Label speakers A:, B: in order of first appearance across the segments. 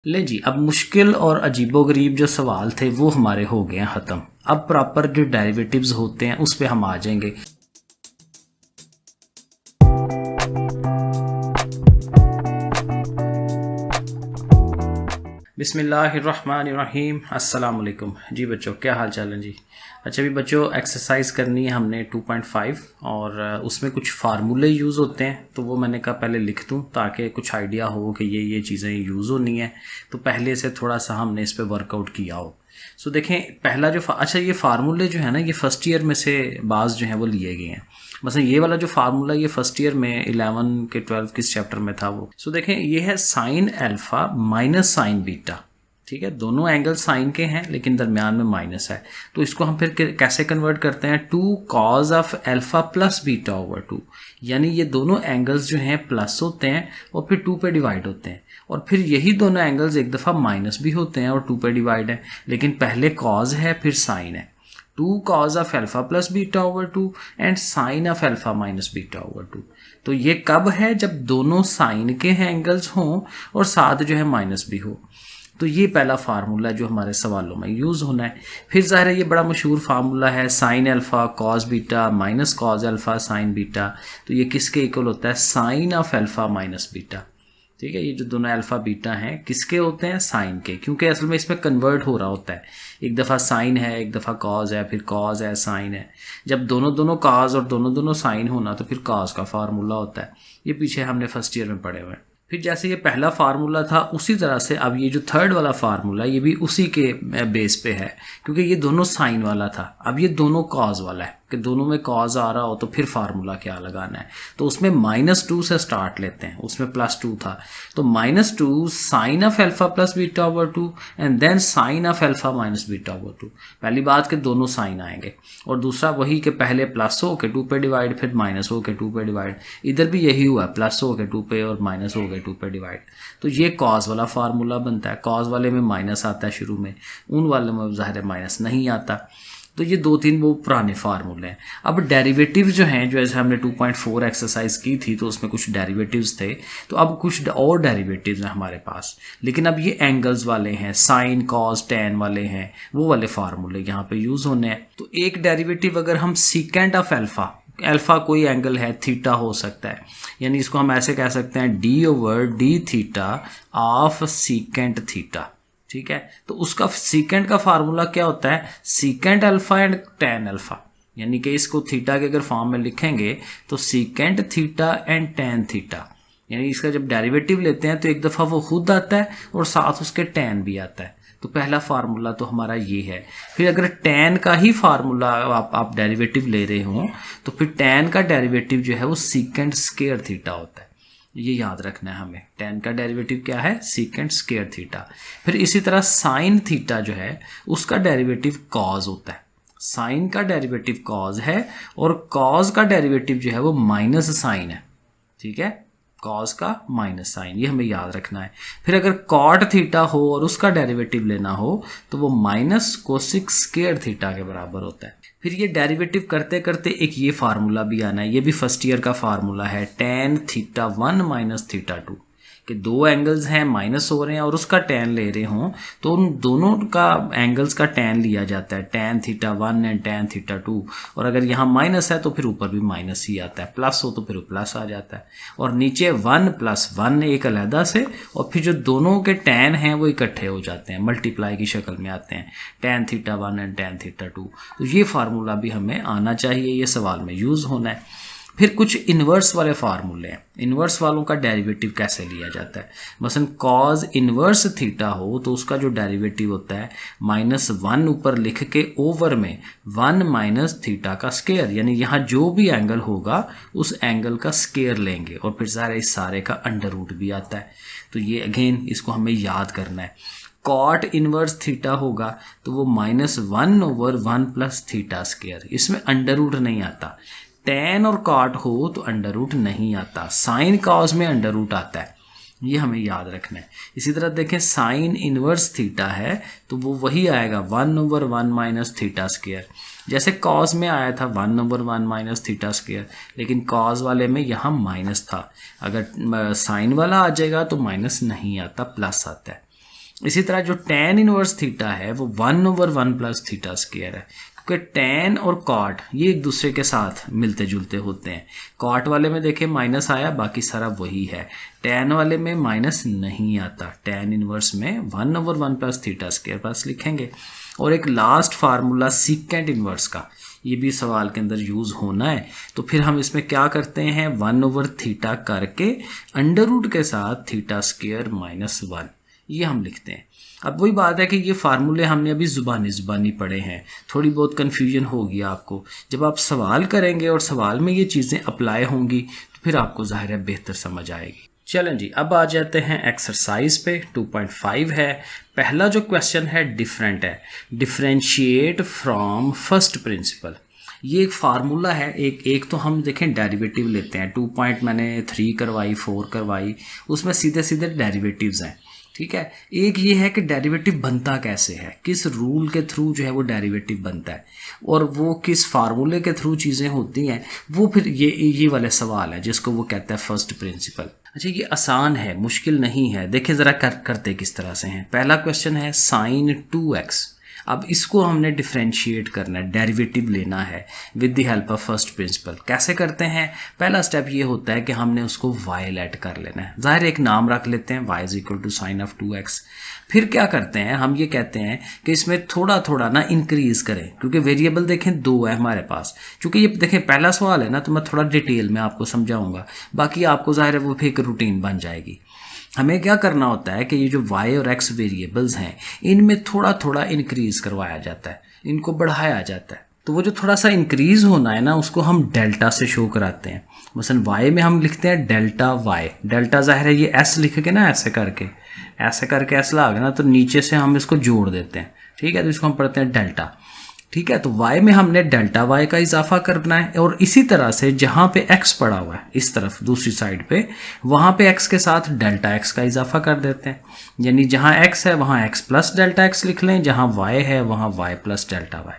A: ले जी, अब मुश्किल और अजीबोगरीब जो सवाल थे वो हमारे हो गए हैं ख़त्म। अब प्रॉपर जो डेरिवेटिव्स होते हैं उस पे हम आ जाएंगे। बिस्मिल्लाहिर्रहमानिर्रहीम, अस्सलाम वालेकुम। जी बच्चों, क्या हाल चाल है जी। अच्छा, अभी बच्चों एक्सरसाइज करनी है हमने 2.5 और उसमें कुछ फार्मूले यूज़ होते हैं, तो वो मैंने कहा पहले लिख दूँ ताकि कुछ आइडिया हो कि ये चीज़ें यूज़ होनी है, तो पहले से थोड़ा सा हमने इस पर वर्कआउट किया हो। सो देखें, पहला जो अच्छा, ये फार्मूले जो है ना, ये फर्स्ट ईयर में से बाज़ जो हैं वो लिए गए हैं। मतलब ये वाला जो फार्मूला ये फर्स्ट ईयर में 11 के 12 किस चैप्टर में था वो। सो देखें, ये है sine alpha minus sign beta. ठीक है, दोनों एंगल साइन के हैं लेकिन दरमियान में माइनस है, तो इसको हम फिर कैसे कन्वर्ट करते हैं, 2 cause of alpha plus beta over 2। यानी ये दोनों एंगल्स जो हैं प्लस होते हैं और फिर 2 पे डिवाइड होते हैं, और फिर यही दोनों एंगल्स एक दफ़ा माइनस भी होते हैं और 2 पे डिवाइड है, लेकिन पहले कॉज है फिर साइन है। 2 cos of alpha plus beta over 2 and sine of alpha minus beta over 2। तो ये कब है, जब दोनों साइन के हैं एंगल्स हों और साथ जो है माइनस भी हो। तो ये पहला फार्मूला जो हमारे सवालों में यूज़ होना है। फिर ज़ाहिर है ये बड़ा मशहूर फार्मूला है, sine alpha cos beta minus cos alpha sine beta. तो ये किसके इक्वल होता है, sine of alpha minus beta. ठीक है, ये जो दोनों अल्फा बीटा हैं किसके होते हैं, साइन के, क्योंकि असल में इसमें कन्वर्ट हो रहा होता है। एक दफ़ा साइन है, एक दफ़ा कॉज है, फिर कॉज है, साइन है। जब दोनों दोनों कॉज और दोनों दोनों साइन होना तो फिर कॉज का फार्मूला होता है। ये पीछे हमने फर्स्ट ईयर में पढ़े हुए हैं। फिर जैसे ये पहला फार्मूला था उसी तरह से अब ये जो थर्ड वाला फार्मूला ये भी उसी के बेस पे है, क्योंकि ये दोनों साइन वाला था, अब ये दोनों कॉज वाला है कि दोनों में कॉज आ रहा हो तो फिर फार्मूला क्या लगाना है। तो उसमें -2 से स्टार्ट लेते हैं, उसमें +2 था, तो -2 sine of alpha plus beta over 2 and then sine of alpha minus beta over 2। पहली बात कि दोनों साइन आएंगे, और दूसरा वही कि पहले प्लस हो के 2 पे डिवाइड, फिर माइनस हो के 2 पे डिवाइड। इधर भी यही हुआ, प्लस हो के 2 पे और माइनस हो गए 2 पे डिवाइड। तो ये कॉज वाला फार्मूला बनता है। कॉज वाले में माइनस आता है शुरू में, उन वाले में ज़ाहिर माइनस नहीं आता। तो ये 2-3 वो पुराने फार्मूले हैं। अब डेरिवेटिव जो हैं, जो ऐसे हमने 2.4 एक्सरसाइज की थी तो उसमें कुछ डेरिवेटिव्स थे, तो अब कुछ और डेरिवेटिव्स हैं हमारे पास, लेकिन अब ये एंगल्स वाले हैं, साइन कॉस टैन वाले हैं, वो वाले फार्मूले यहाँ पे यूज़ होने हैं। तो एक डेरिवेटिव अगर हम सीकेंट ऑफ अल्फा, अल्फा कोई एंगल है, थीटा हो सकता है, यानी इसको हम ऐसे कह सकते हैं D over d theta of secant theta. ठीक है, तो उसका सीकेंट का फार्मूला क्या होता है, secant alpha and tan alpha. यानी कि इसको थीटा के अगर फॉर्म में लिखेंगे तो secant theta and tan theta. यानी इसका जब डेरिवेटिव लेते हैं तो एक दफ़ा वो खुद आता है और साथ उसके टैन भी आता है। तो पहला फार्मूला तो हमारा ये है। फिर अगर टैन का ही फार्मूला आप डेरिवेटिव ले रहे हो तो फिर टैन का डेरिवेटिव जो है वो सीकेंट स्क्वायर थीटा होता है। ये याद रखना है हमें, टैन का डेरिवेटिव क्या है, सीकेंट स्क्वायर थीटा। फिर इसी तरह साइन थीटा जो है उसका डेरिवेटिव कॉज होता है। साइन का डेरिवेटिव कॉज है और कॉज का डेरिवेटिव जो है वो माइनस साइन है। ठीक है, कॉज का माइनस साइन, ये हमें याद रखना है। फिर अगर कॉट थीटा हो और उसका डेरिवेटिव लेना हो तो वो माइनस कोसिक स्क्वायर थीटा के बराबर होता है। फिर ये डेरिवेटिव करते करते एक ये फार्मूला भी आना है, ये भी फर्स्ट ईयर का फार्मूला है, tan θ1 माइनस θ2, कि दो एंगल्स हैं माइनस हो रहे हैं और उसका tan ले रहे हों तो उन दोनों का एंगल्स का tan लिया जाता है, tan θ1 एंड tan θ2। और अगर यहाँ माइनस है तो फिर ऊपर भी माइनस ही आता है, प्लस हो तो फिर प्लस आ जाता है, और नीचे 1 + 1 एक अलहदा से, और फिर जो दोनों के tan हैं वो इकट्ठे हो जाते हैं, मल्टीप्लाई की शक्ल में आते हैं, tan θ1 एंड tan θ2। तो ये फार्मूला भी हमें आना चाहिए, ये सवाल में यूज़ होना है। फिर कुछ इन्वर्स वाले फार्मूले हैं, इन्वर्स वालों का डेरिवेटिव कैसे लिया जाता है। मसलन कॉज इन्वर्स थीटा हो तो उसका जो डेरिवेटिव होता है -1 ऊपर लिख के ओवर में 1 माइनस थीटा का स्क्वायर, यानी यहाँ जो भी एंगल होगा उस एंगल का स्क्वायर लेंगे, और फिर सारे इस सारे का अंडर रूट भी आता है। तो ये अगेन इसको हमें याद करना है। कॉट इनवर्स थीटा होगा तो वो -1 ओवर 1 प्लस थीटा स्क्वायर, इसमें अंडर रूट नहीं आता। टैन और कॉट हो तो अंडर रूट नहीं आता, साइन कॉस में अंडर रूट आता है, ये हमें याद रखना है। इसी तरह देखें, साइन इनवर्स थीटा है तो वो वही आएगा 1 ओवर 1 माइनस थीटा स्क्वायर, जैसे कॉस में आया था 1 ओवर 1 माइनस थीटा स्क्वायर, लेकिन कॉस वाले में यहाँ माइनस था। अगर साइन वाला आ जाएगा तो माइनस नहीं आता, प्लस आता है। इसी तरह जो tan इनवर्स थीटा है वो 1/1 प्लस थीटा स्क्वायर है, क्योंकि tan और cot ये एक दूसरे के साथ मिलते जुलते होते हैं। cot वाले में देखें माइनस आया, बाकी सारा वही है। tan वाले में माइनस नहीं आता, tan इनवर्स में 1/1 प्लस थीटा स्क्वायर बस लिखेंगे। और एक लास्ट फार्मूला सीकेंट इनवर्स का, ये भी सवाल के अंदर यूज़ होना है। तो फिर हम इसमें क्या करते हैं, 1/थीटा करके अंडर रूट के साथ थीटा स्क्वायर -1 ये हम लिखते हैं। अब वही बात है कि ये फार्मूले हमने अभी ज़ुबानी पढ़े हैं, थोड़ी बहुत कन्फ्यूजन होगी आपको। जब आप सवाल करेंगे और सवाल में ये चीज़ें अप्लाई होंगी तो फिर आपको ज़ाहिर है बेहतर समझ आएगी। चलें जी, अब आ जाते हैं एक्सरसाइज पे। 2.5 है। पहला जो क्वेश्चन है डिफरेंट है, डिफरेंशिएट फ्रॉम फर्स्ट प्रिंसिपल। ये एक फार्मूला है, एक तो हम देखें डेरिवेटिव लेते हैं। 2.3 करवाई, 4 करवाई, उसमें सीधे सीधे डेरिवेटिव्स हैं, ठीक है। एक ये है कि डेरिवेटिव बनता कैसे है, किस रूल के थ्रू जो है वो डेरिवेटिव बनता है, और वो किस फार्मूले के थ्रू चीज़ें होती हैं, वो फिर ये वाले सवाल है जिसको वो कहता है फर्स्ट प्रिंसिपल। अच्छा, ये आसान है, मुश्किल नहीं है। देखिए ज़रा करते किस तरह से हैं। पहला क्वेश्चन है sin 2x। अब इसको हमने डिफरेंशिएट करना है, डेरिवेटिव लेना है with the help of first principle. कैसे करते हैं, पहला स्टेप ये होता है कि हमने उसको y लेट कर लेना है। ज़ाहिर एक नाम रख लेते हैं, y = sin of 2x। फिर क्या करते हैं, हम ये कहते हैं कि इसमें थोड़ा थोड़ा ना इंक्रीज़ करें, क्योंकि वेरिएबल देखें 2 है हमारे पास। चूँकि ये देखें पहला सवाल है ना, तो मैं थोड़ा डिटेल में आपको समझाऊंगा, बाकी आपको ज़ाहिर है वो फिर एक रूटीन बन जाएगी। हमें क्या करना होता है कि ये जो y और x वेरिएबल्स हैं, इनमें थोड़ा थोड़ा इंक्रीज़ करवाया जाता है, इनको बढ़ाया जाता है। तो वो जो थोड़ा सा इंक्रीज़ होना है ना, उसको हम डेल्टा से शो कराते हैं। मसलन y में हम लिखते हैं डेल्टा y। डेल्टा ज़ाहिर है ये s लिख के ना, ऐसे करके s ला गया ना, तो नीचे से हम इसको जोड़ देते हैं, ठीक है। तो इसको हम पढ़ते हैं डेल्टा, ठीक है। तो y में हमने डेल्टा y का इजाफा करना है, और इसी तरह से जहाँ पे x पड़ा हुआ है इस तरफ दूसरी साइड पे, वहाँ पे x के साथ डेल्टा x का इजाफा कर देते हैं। यानी जहाँ x है वहाँ x प्लस डेल्टा x लिख लें, जहाँ y है वहाँ y प्लस डेल्टा y।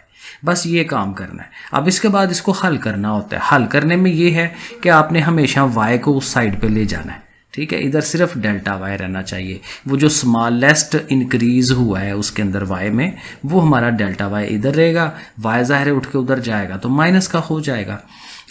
A: बस ये काम करना है। अब इसके बाद इसको हल करना होता है। हल करने में ये है कि आपने हमेशा y को उस साइड पे ले जाना है, ठीक है। इधर सिर्फ डेल्टा y रहना चाहिए। वो जो स्मॉलेस्ट इंक्रीज हुआ है उसके अंदर y में, वो हमारा डेल्टा y इधर रहेगा, y ज़ाहिर है उठ के उधर जाएगा तो माइनस का हो जाएगा।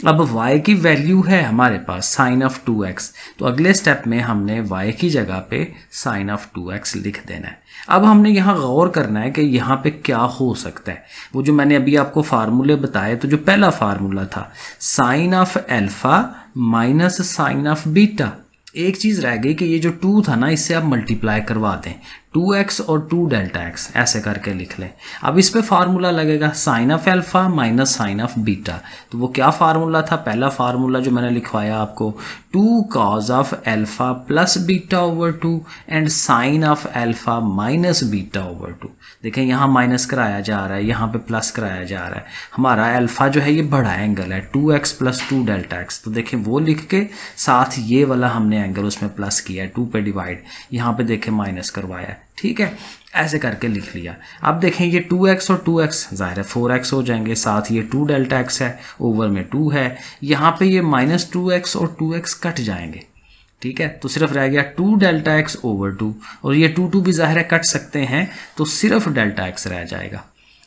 A: अब y की वैल्यू है हमारे पास sin of 2x, तो अगले स्टेप में हमने y की जगह पे sin of 2x लिख देना है। अब हमने यहाँ गौर करना है कि यहाँ पे क्या हो सकता है। वो जो मैंने अभी आपको फार्मूले बताए, तो जो पहला फार्मूला था sin of alpha minus sin of beta, एक चीज़ रह गई कि ये जो 2 था ना, इससे आप मल्टीप्लाई करवा दें, 2x और 2 डेल्टा x ऐसे करके लिख लें। अब इस पे फार्मूला लगेगा sin of alpha minus sin of beta. तो वो क्या फार्मूला था, पहला फार्मूला जो मैंने लिखवाया आपको, 2 cos of alpha plus beta over 2 and sin of alpha minus beta over 2। देखें यहाँ माइनस कराया जा रहा है, यहाँ पे प्लस कराया जा रहा है। हमारा अल्फा जो है ये बड़ा एंगल है, 2x प्लस 2 डेल्टा x। तो देखें वो लिख के साथ ये वाला हमने एंगल उसमें प्लस किया है, 2 पे डिवाइड, यहाँ पे देखें माइनस करवाया है, ठीक है। ऐसे करके लिख लिया। अब देखें ये 2x और 2x ज़ाहिर है 4x हो जाएंगे, साथ ये 2 डेल्टा x है, ओवर में 2 है, यहाँ पे ये -2x और 2x कट जाएंगे, ठीक है। तो सिर्फ रह गया 2 डेल्टा x ओवर 2, और ये 2 भी ज़ाहिर है कट सकते हैं, तो सिर्फ डेल्टा x रह जाएगा।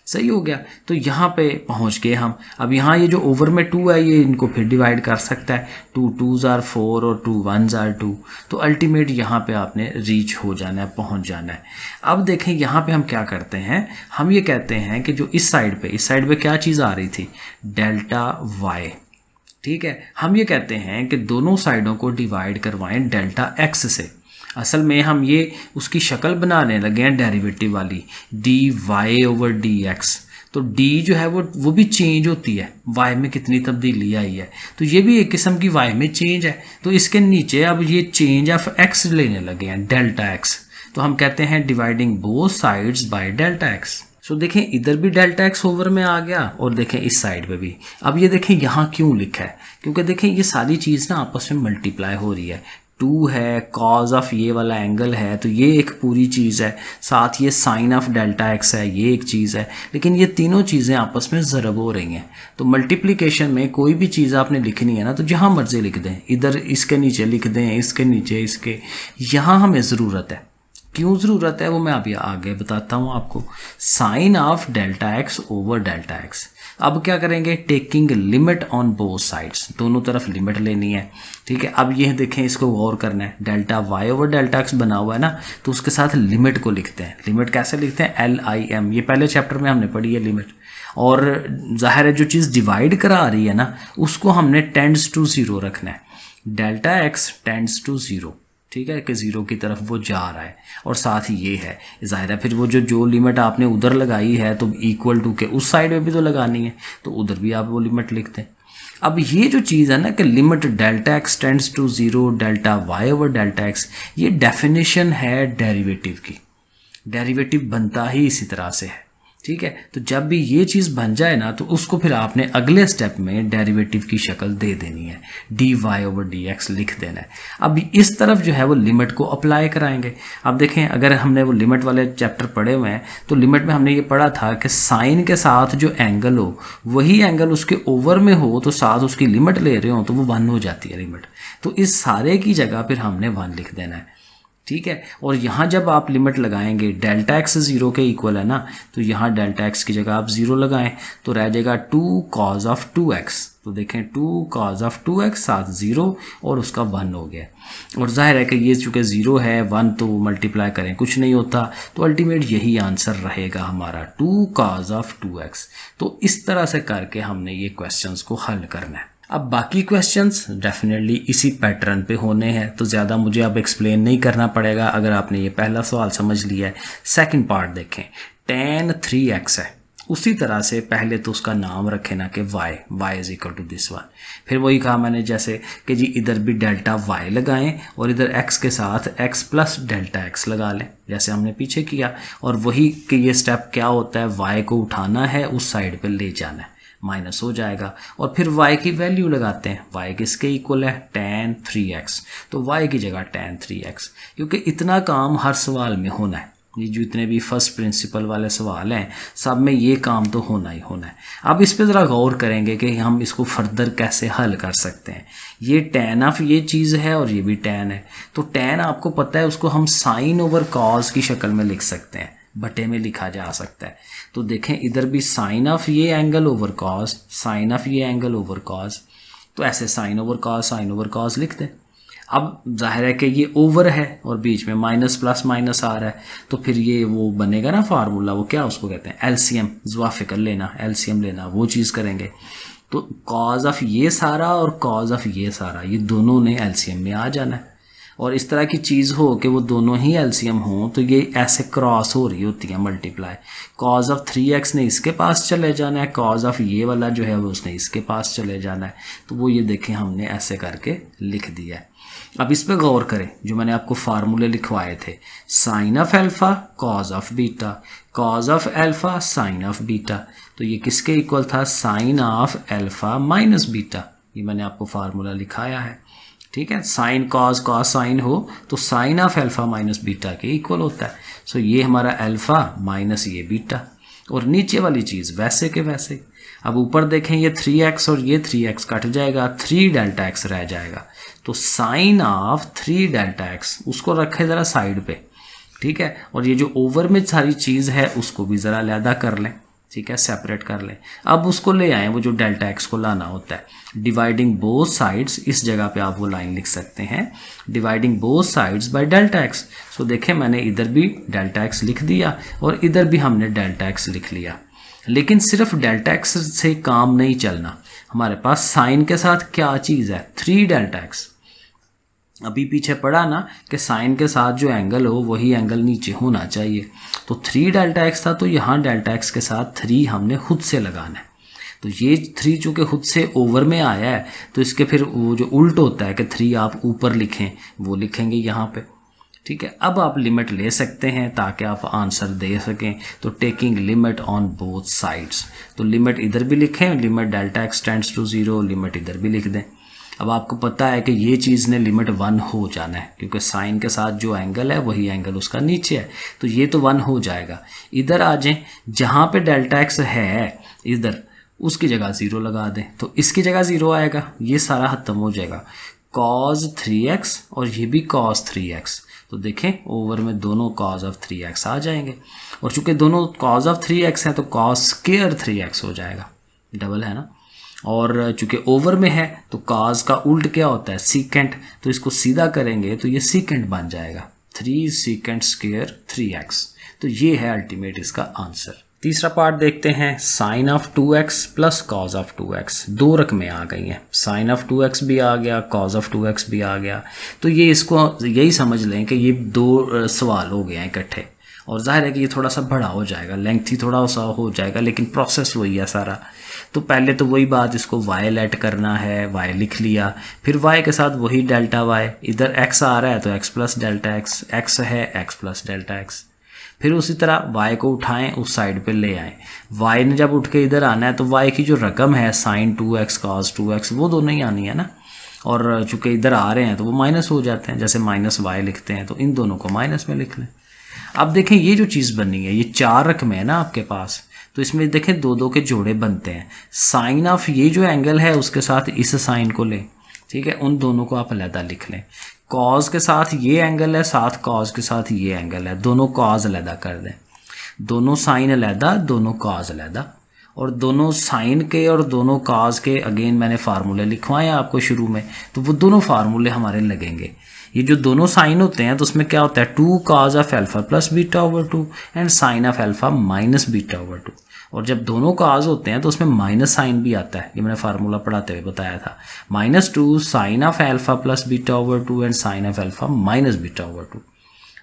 A: सही हो गया। तो यहाँ पे पहुँच गए हम। अब यहाँ ये जो ओवर में 2 है, ये इनको फिर डिवाइड कर सकता है, 2 2s are 4 और 2 1s are 2। तो अल्टीमेट यहाँ पे आपने रीच हो जाना है, पहुँच जाना है। अब देखें यहाँ पे हम क्या करते हैं, हम ये कहते हैं कि जो इस साइड पे क्या चीज़ आ रही थी, डेल्टा y, ठीक है। हम ये कहते हैं कि दोनों साइडों को डिवाइड करवाएं डेल्टा x से। असल में हम ये उसकी शक्ल बनाने लगे हैं डेरिवेटिव वाली, dy ओवर dx। तो d जो है वो भी चेंज होती है, y में कितनी तब्दीली आई है, तो ये भी एक किस्म की y में चेंज है। तो इसके नीचे अब ये चेंज ऑफ x लेने लगे हैं, डेल्टा x। तो हम कहते हैं dividing both sides by delta x। सो देखें इधर भी डेल्टा x ओवर में आ गया, और देखें इस साइड पे भी। अब ये देखें यहाँ क्यों लिखा है, क्योंकि देखें ये सारी चीज़ ना आपस में मल्टीप्लाई हो रही है। 2 है, कॉज ऑफ ये वाला एंगल है, तो ये एक पूरी चीज़ है, साथ ये साइन ऑफ डेल्टा x है, ये एक चीज़ है। लेकिन ये तीनों चीज़ें आपस में ज़रब हो रही हैं। तो मल्टीप्लिकेशन में कोई भी चीज़ आपने लिखनी है ना, तो जहाँ मर्जी लिख दें, इधर इसके नीचे लिख दें, इसके नीचे इसके, यहाँ हमें ज़रूरत है, क्यों ज़रूरत है वो मैं अभी आगे बताता हूँ आपको। Sine of delta x over delta x. अब क्या करेंगे, taking limit on both sides, दोनों तरफ लिमिट लेनी है। ठीक है, अब ये देखें, इसको गौर करना है, delta y over delta x बना हुआ है ना, तो उसके साथ लिमिट को लिखते हैं। लिमिट कैसे लिखते हैं, LIM, ये पहले चैप्टर में हमने पढ़ी है लिमिट। और जाहिर है जो चीज़ डिवाइड करा रही है ना, उसको हमने टेंड्स टू ज़ीरो रखना है। Delta x tends to zero, ठीक है, कि ज़ीरो की तरफ वो जा रहा है, और साथ ही ये है, ज़ाहिर है फिर वो जो लिमिट आपने उधर लगाई है तो इक्वल टू के उस साइड में भी तो लगानी है, तो उधर भी आप वो लिमिट लिखते हैं। अब ये जो चीज़ है ना कि limit delta x tends to zero delta y over delta x, ये डेफिनेशन है डेरिवेटिव की। डेरिवेटिव बनता ही इसी तरह से है। ठीक है, तो जब भी ये चीज़ बन जाए ना, तो उसको फिर आपने अगले स्टेप में डेरिवेटिव की शक्ल दे देनी है, dy ओवर dx लिख देना है। अब इस तरफ जो है वो लिमिट को अप्लाई कराएंगे। अब देखें, अगर हमने वो लिमिट वाले चैप्टर पढ़े हुए हैं तो लिमिट में हमने ये पढ़ा था कि साइन के साथ जो एंगल हो वही एंगल उसके ओवर में हो, तो साथ उसकी लिमिट ले रहे हो तो वो 1 हो जाती है लिमिट। तो इस सारे की जगह फिर हमने 1 लिख देना है। ठीक है, और यहाँ जब आप लिमिट लगाएंगे, डेल्टा एक्स 0 के इक्वल है ना, तो यहाँ डेल्टा एक्स की जगह आप 0 लगाएं तो रह जाएगा 2 cos ऑफ 2x। तो देखें 2 cos ऑफ 2x साथ 0 और उसका 1 हो गया। और जाहिर है कि ये चूँकि 0 है, 1 तो मल्टीप्लाई करें कुछ नहीं होता, तो अल्टीमेट यही आंसर रहेगा हमारा 2 cos ऑफ 2x। तो इस तरह से करके हमने ये क्वेश्चंस को हल करना है। अब बाकी क्वेश्चंस डेफिनेटली इसी पैटर्न पे होने हैं, तो ज़्यादा मुझे अब एक्सप्लेन नहीं करना पड़ेगा अगर आपने ये पहला सवाल समझ लिया है। सेकंड पार्ट देखें, tan 3x है, उसी तरह से पहले तो उसका नाम रखें ना कि y is equal to this one. फिर वही कहा मैंने जैसे कि जी इधर भी डेल्टा y लगाएं और इधर x के साथ x प्लस डेल्टा x लगा लें, जैसे हमने पीछे किया। और वही कि ये स्टेप क्या होता है, y को उठाना है, उस साइड पे ले जाना है, माइनस हो जाएगा। और फिर y की वैल्यू लगाते हैं, y किसके इक्वल है, tan 3x, तो y की जगह tan 3x, क्योंकि इतना काम हर सवाल में होना है। ये जितने भी फर्स्ट प्रिंसिपल वाले सवाल हैं सब में ये काम तो होना ही होना है। अब इस पे ज़रा गौर करेंगे कि हम इसको फर्दर कैसे हल कर सकते हैं। ये tan ऑफ ये चीज़ है और ये भी tan है, तो tan आपको पता है उसको हम साइन ओवर कॉज की शक्ल में लिख सकते हैं, बटे में लिखा जा सकता है। तो देखें इधर भी साइन ऑफ ये angle over cos, sine of ये एंगल ओवर कॉज, तो ऐसे साइन ओवर कॉज लिख दें। अब जाहिर है कि ये ओवर है और बीच में माइनस प्लस माइनस आ रहा है, तो फिर ये वो बनेगा ना फार्मूला, वो क्या उसको कहते हैं, एलसीएम, ज़वाफ़िकर लेना, एलसीएम लेना, वो चीज़ करेंगे। तो कॉज ऑफ ये सारा और कॉज ऑफ ये सारा, ये दोनों ने एलसीएम में आ जाना है। और इस तरह की चीज़ हो कि वो दोनों ही एलसीएम हों, तो ये ऐसे क्रॉस हो रही होती है मल्टीप्लाई। कॉज ऑफ 3x ने इसके पास चले जाना है, कॉज ऑफ ये वाला जो है वो उसने इसके पास चले जाना है, तो वो ये देखें हमने ऐसे करके लिख दिया है। अब इस पे गौर करें, जो मैंने आपको फार्मूले लिखवाए थे, sine of alpha cos of beta, cos of alpha sine of beta, तो ये किसके इक्वल था, sine of alpha minus beta. ये मैंने आपको फार्मूला लिखाया है। ठीक है, साइन कॉज कॉस साइन हो तो sine of alpha minus beta के इक्वल होता है। सो ये हमारा अल्फ़ा माइनस ये बीटा, और नीचे वाली चीज़ वैसे के वैसे। अब ऊपर देखें, ये 3x और ये 3x कट जाएगा, 3 डेल्टा x रह जाएगा, तो साइन ऑफ 3 डेल्टा x उसको रखे ज़रा साइड पे। ठीक है, और ये जो ओवर में सारी चीज़ है उसको भी ज़रा अलहदा कर लें। ठीक है, सेपरेट कर लें। अब उसको ले आएँ, वो जो डेल्टा एक्स को लाना होता है, डिवाइडिंग बोथ साइड्स, इस जगह पे आप वो लाइन लिख सकते हैं, dividing both sides by delta X. So देखें मैंने इधर भी डेल्टा एक्स लिख दिया और इधर भी हमने डेल्टा एक्स लिख लिया। लेकिन सिर्फ डेल्टा एक्स से काम नहीं चलना, हमारे पास साइन के साथ क्या चीज़ है, 3 डेल्टा एक्स। अभी पीछे पढ़ा ना कि साइन के साथ जो एंगल हो वही एंगल नीचे होना चाहिए, तो 3 डेल्टा एक्स था, तो यहाँ डेल्टा एक्स के साथ 3 हमने खुद से लगाना है। तो ये 3 चूँकि खुद से ओवर में आया है, तो इसके फिर वो जो उल्ट होता है कि 3 आप ऊपर लिखें, वो लिखेंगे यहाँ पे। ठीक है, अब आप लिमिट ले सकते हैं ताकि आप आंसर दे सकें। तो taking limit on both sides, तो लिमिट इधर भी लिखें, limit delta x tends to 0, limit इधर भी लिख दें। अब आपको पता है कि ये चीज़ ने लिमिट 1 हो जाना है, क्योंकि साइन के साथ जो एंगल है वही एंगल उसका नीचे है, तो ये तो 1 हो जाएगा। इधर आ जाएं, जहाँ पे डेल्टा एक्स है इधर उसकी जगह 0 लगा दें, तो इसकी जगह 0 आएगा, ये सारा ख़त्म हो जाएगा। cos 3x और ये भी cos 3x, तो देखें ओवर में दोनों cos ऑफ 3x आ जाएंगे, और चूंकि दोनों cos ऑफ 3x है तो cos स्क्वायर 3x हो जाएगा, डबल है ना। और चूंकि ओवर में है तो cos का उल्ट क्या होता है, सीकेंट, तो इसको सीधा करेंगे तो ये सीकेंट बन जाएगा, 3 सीकेंट स्क्वायर 3x। तो ये है अल्टीमेट इसका आंसर। तीसरा पार्ट देखते हैं, sine of 2x plus cos of 2x, दो रकमें आ गई हैं, साइन ऑफ 2x भी आ गया, कॉज ऑफ 2x भी आ गया। तो ये इसको यही समझ लें कि ये दो सवाल हो गए हैं इकट्ठे, और जाहिर है कि ये थोड़ा सा बड़ा हो जाएगा, लेंथी थोड़ा सा हो जाएगा, लेकिन प्रोसेस वही है सारा। तो पहले तो वही बात, इसको y लेट करना है, y लिख लिया, फिर y के साथ वही डेल्टा y, इधर x आ रहा है तो x plus delta x, x है x प्लस डेल्टा x। फिर उसी तरह y को उठाएं, उस साइड पे ले आएं, y ने जब उठ के इधर आना है तो y की जो रकम है साइन 2x cos 2x वो दोनों ही आनी है ना, और चूंकि इधर आ रहे हैं तो वो माइनस हो जाते हैं, जैसे माइनस y लिखते हैं तो इन दोनों को माइनस में लिख लें। अब देखें ये जो चीज़ बनी है ये 4 रकमें है ना आपके पास, तो इसमें देखें दो दो के जोड़े बनते हैं, साइन ऑफ ये जो एंगल है उसके साथ इस साइन को लें, ठीक है, उन दोनों को आप अलहदा लिख लें। कॉज के साथ ये एंगल है, साथ कॉज के साथ ये एंगल है, दोनों कॉज अलहदा कर दें, दोनों साइन अलहदा, दोनों कॉज अलहदा, और दोनों साइन के और दोनों कॉज के अगेन मैंने फार्मूले लिखवाए आपको शुरू में, तो वो दोनों फार्मूले हमारे लगेंगे। ये जो दोनों साइन होते हैं तो उसमें क्या होता है, 2 cos of alpha plus beta over 2 and sine of alpha minus beta over 2, और जब दोनों cos होते हैं तो उसमें माइनस साइन भी आता है, ये मैंने फार्मूला पढ़ाते हुए बताया था, -2 sine of alpha plus beta over 2 and sine of alpha minus beta over 2।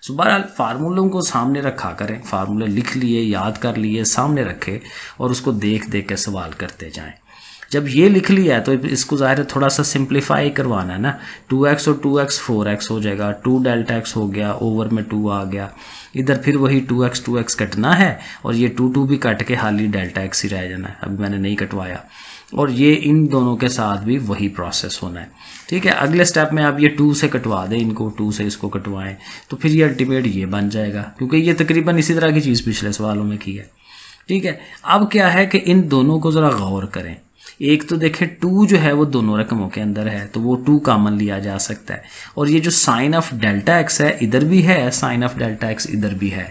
A: सो बहरहाल फार्मूलों को सामने रखा करें, फार्मूले लिख लिए, याद कर लिए, सामने रखे और उसको देख देख के सवाल करते जाएं। जब ये लिख लिया है तो इसको ज़ाहिर है थोड़ा सा सिंप्लीफाई करवाना है ना, 2x और 2x 4x हो जाएगा, 2 डेल्टा x हो गया, ओवर में 2 आ गया, इधर फिर वही 2x कटना है, और ये 2 भी कट के खाली डेल्टा x ही रह जाना है, अभी मैंने नहीं कटवाया, और ये इन दोनों के साथ भी वही प्रोसेस होना है, ठीक है। अगले स्टेप में आप ये 2 से कटवा दें, इनको 2 से इसको कटवाएं, तो फिर ये अल्टीमेट ये बन जाएगा, क्योंकि ये तकरीबन इसी तरह की चीज़ पिछले सवालों में की है, ठीक है। अब क्या है कि इन दोनों को ज़रा गौर करें, एक तो देखें 2 जो है वो दोनों रकमों के अंदर है तो वो 2 कॉमन लिया जा सकता है, और ये जो साइन ऑफ डेल्टा एक्स है इधर भी है, साइन ऑफ डेल्टा एक्स इधर भी है,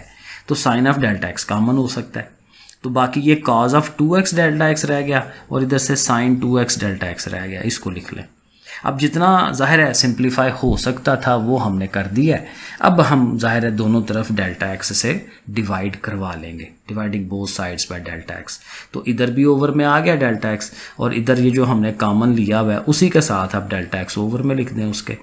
A: तो sine of delta x common हो सकता है, तो बाकी ये cause of 2x delta x रह गया, और इधर से साइन 2x डेल्टा एक्स रह गया, इसको लिख लें। अब जितना जाहिर है सिंप्लीफाई हो सकता था वो हमने कर दिया है, अब हम जाहिर है दोनों तरफ डेल्टा एक्स से डिवाइड करवा लेंगे, dividing both sides by delta x, तो इधर भी ओवर में आ गया डेल्टा एक्स, और इधर ये जो हमने कॉमन लिया हुआ है उसी के साथ आप डेल्टा एक्स ओवर में लिख दें उसके,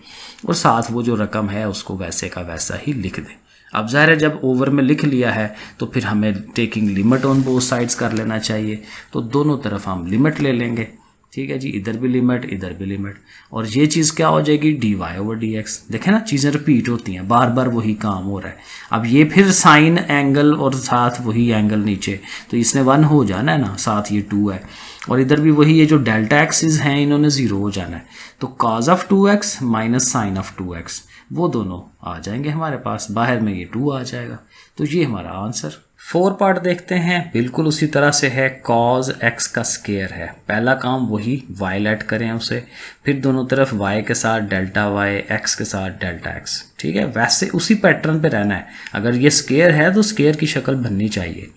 A: और साथ वो जो रकम है उसको वैसे का वैसा ही लिख दें। अब ज़ाहिर है जब ओवर में लिख लिया है तो फिर हमें taking limit on both sides कर लेना चाहिए, तो दोनों तरफ हम लिमिट ले लेंगे, ठीक है जी, इधर भी लिमिट इधर भी लिमिट, और ये चीज़ क्या हो जाएगी, dy/dx। देखें ना चीज़ें रिपीट होती हैं, बार बार वही काम हो रहा है। अब ये फिर साइन एंगल और साथ वही एंगल नीचे, तो इसने 1 हो जाना है ना, साथ ये 2 है, और इधर भी वही, ये जो डेल्टा एक्सिस हैं इन्होंने 0 हो जाना है, तो cos of 2x minus sine of 2x वो दोनों आ जाएंगे हमारे पास, बाहर में ये 2 आ जाएगा, तो ये हमारा आंसर। 4 पार्ट देखते हैं, बिल्कुल उसी तरह से है, cos x का स्क्वायर है, पहला काम वही y लेट करें उसे, फिर दोनों तरफ y के साथ डेल्टा y, x के साथ डेल्टा x, ठीक है, वैसे उसी पैटर्न पे रहना है, अगर ये स्क्वायर है तो स्क्वायर की शक्ल बननी चाहिए,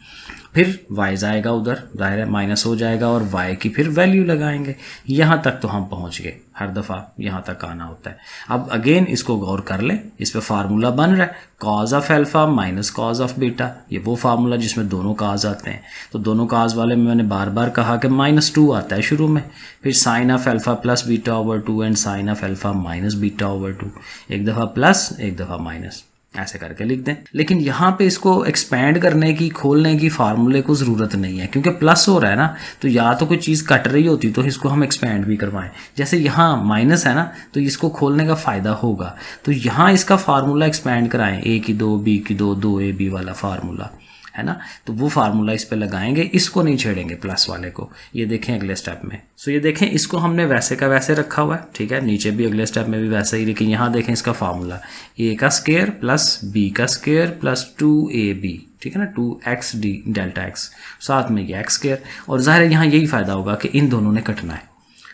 A: फिर y जाएगा उधर, जाहिर है माइनस हो जाएगा, और y की फिर वैल्यू लगाएंगे, यहाँ तक तो हम पहुँच गए, हर दफ़ा यहाँ तक आना होता है। अब अगेन इसको गौर कर लें, इस पे फार्मूला बन रहा है, cos of alpha minus cos of beta, ये वो फार्मूला जिसमें दोनों cos आते हैं, तो दोनों cos वाले में मैंने बार बार कहा कि -2 आता है शुरू में, फिर sine of alpha plus beta over 2 and sine of alpha minus beta over 2, एक दफ़ा प्लस एक दफ़ा माइनस, ऐसे करके लिख दें। लेकिन यहाँ पे इसको एक्सपेंड करने की, खोलने की फार्मूले को ज़रूरत नहीं है, क्योंकि प्लस हो रहा है ना, तो या तो कोई चीज़ कट रही होती तो इसको हम एक्सपेंड भी करवाएं, जैसे यहाँ माइनस है ना तो इसको खोलने का फ़ायदा होगा, तो यहाँ इसका फार्मूला एक्सपेंड कराएं, a की 2 b की 2 2ab वाला फार्मूला है ना, तो वो फार्मूला इस पे लगाएंगे, इसको नहीं छेड़ेंगे प्लस वाले को, ये देखें अगले स्टेप में। सो ये देखें इसको हमने वैसे का वैसे रखा हुआ है, ठीक है, नीचे भी अगले स्टेप में भी वैसे ही, लेकिन यहाँ देखें इसका फार्मूला a का स्क्वायर प्लस b का स्क्वायर प्लस 2ab, ठीक है ना, 2xd डेल्टा x, साथ में ये x स्क्वायर, और ज़ाहिर है यहाँ यही फ़ायदा होगा कि इन दोनों ने कटना है,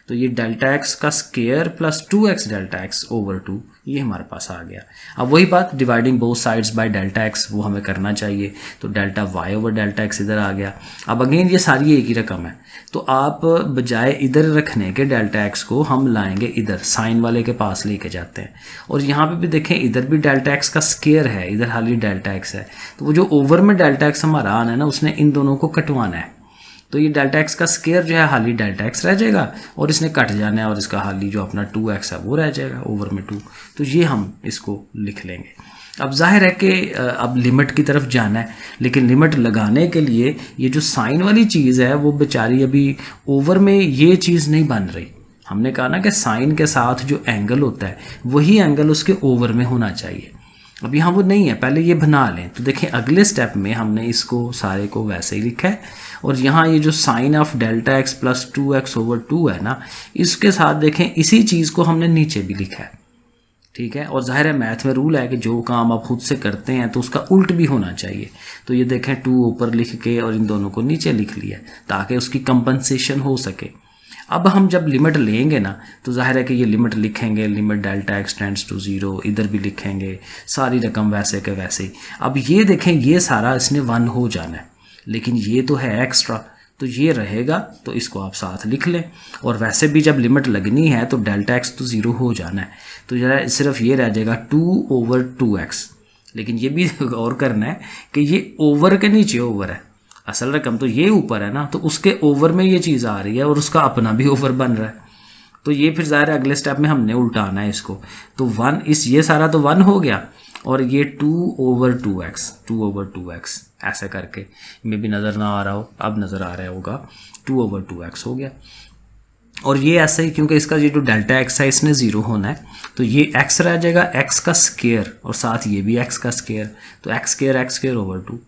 A: तो ये डेल्टा एक्स का square plus 2x delta x over 2 ये हमारे पास आ गया। अब वही बात dividing both sides by delta x वो हमें करना चाहिए, तो delta y over delta x इधर आ गया। अब अगेन ये सारी एक ही रकम है, तो आप बजाय इधर रखने के डेल्टा एक्स को हम लाएंगे इधर साइन वाले के पास लेके जाते हैं, और यहाँ पे भी देखें इधर भी डेल्टा एक्स का स्केयर है, इधर खाली डेल्टा एक्स है, तो वो जो ओवर में डेल्टा एक्स हमारा आना है ना उसने इन दोनों को कटवाना है, तो ये डेल्टा एक्स का स्केयर जो है हाली डेल्टा एक्स रह जाएगा और इसने कट जाना है और इसका हाली जो अपना 2x है वो रह जाएगा ओवर में 2, तो ये हम इसको लिख लेंगे। अब जाहिर है कि अब लिमिट की तरफ जाना है, लेकिन लिमिट लगाने के लिए ये जो साइन वाली चीज़ है वो बेचारी अभी ओवर में ये चीज़ नहीं बन रही। हमने कहा ना कि साइन के साथ जो एंगल होता है वही एंगल उसके ओवर में होना चाहिए, अब यहाँ वो नहीं है, पहले ये बना लें। तो देखें अगले स्टेप में हमने इसको सारे को वैसे ही लिखा है, और यहाँ ये जो sine of delta x plus 2x over 2 है ना, इसके साथ देखें इसी चीज़ को हमने नीचे भी लिखा है, ठीक है। और जाहिर है मैथ में रूल है कि जो काम आप खुद से करते हैं तो उसका उल्ट भी होना चाहिए, तो ये देखें 2 ऊपर लिख के और इन दोनों को नीचे लिख लिया ताकि उसकी कंपनसेशन हो सके। अब हम जब लिमिट लेंगे ना तो जाहिर है कि ये लिमिट लिखेंगे, limit delta x tends to 0, इधर भी लिखेंगे सारी रकम वैसे के वैसे ही। अब ये देखें ये सारा इसने 1 हो जाना है, लेकिन ये तो है एक्स्ट्रा, तो ये रहेगा, तो इसको आप साथ लिख लें। और वैसे भी जब लिमिट लगनी है तो डेल्टा एक्स तो 0 हो जाना है, तो जरा सिर्फ ये रह जाएगा 2 ओवर 2x। लेकिन ये भी गौर करना है कि ये ओवर के नीचे ओवर है, असल रकम तो ये ऊपर है ना, तो उसके ओवर में ये चीज़ आ रही है और उसका अपना भी ओवर बन रहा है, तो ये फिर ज़ाहिर है अगले स्टेप में हमने उल्टाना है इसको। तो 1 इस ये सारा तो 1 हो गया और ये 2 ओवर 2x ऐसे करके में भी नज़र ना आ रहा हो, अब नज़र आ रहा होगा 2 ओवर 2x हो गया। और ये ऐसा ही क्योंकि इसका ये जो डेल्टा एक्स है इसने 0 होना है, तो ये x रह जाएगा x का स्केयर और साथ ये भी x का स्केयर, तो x स्केयर ओवर 2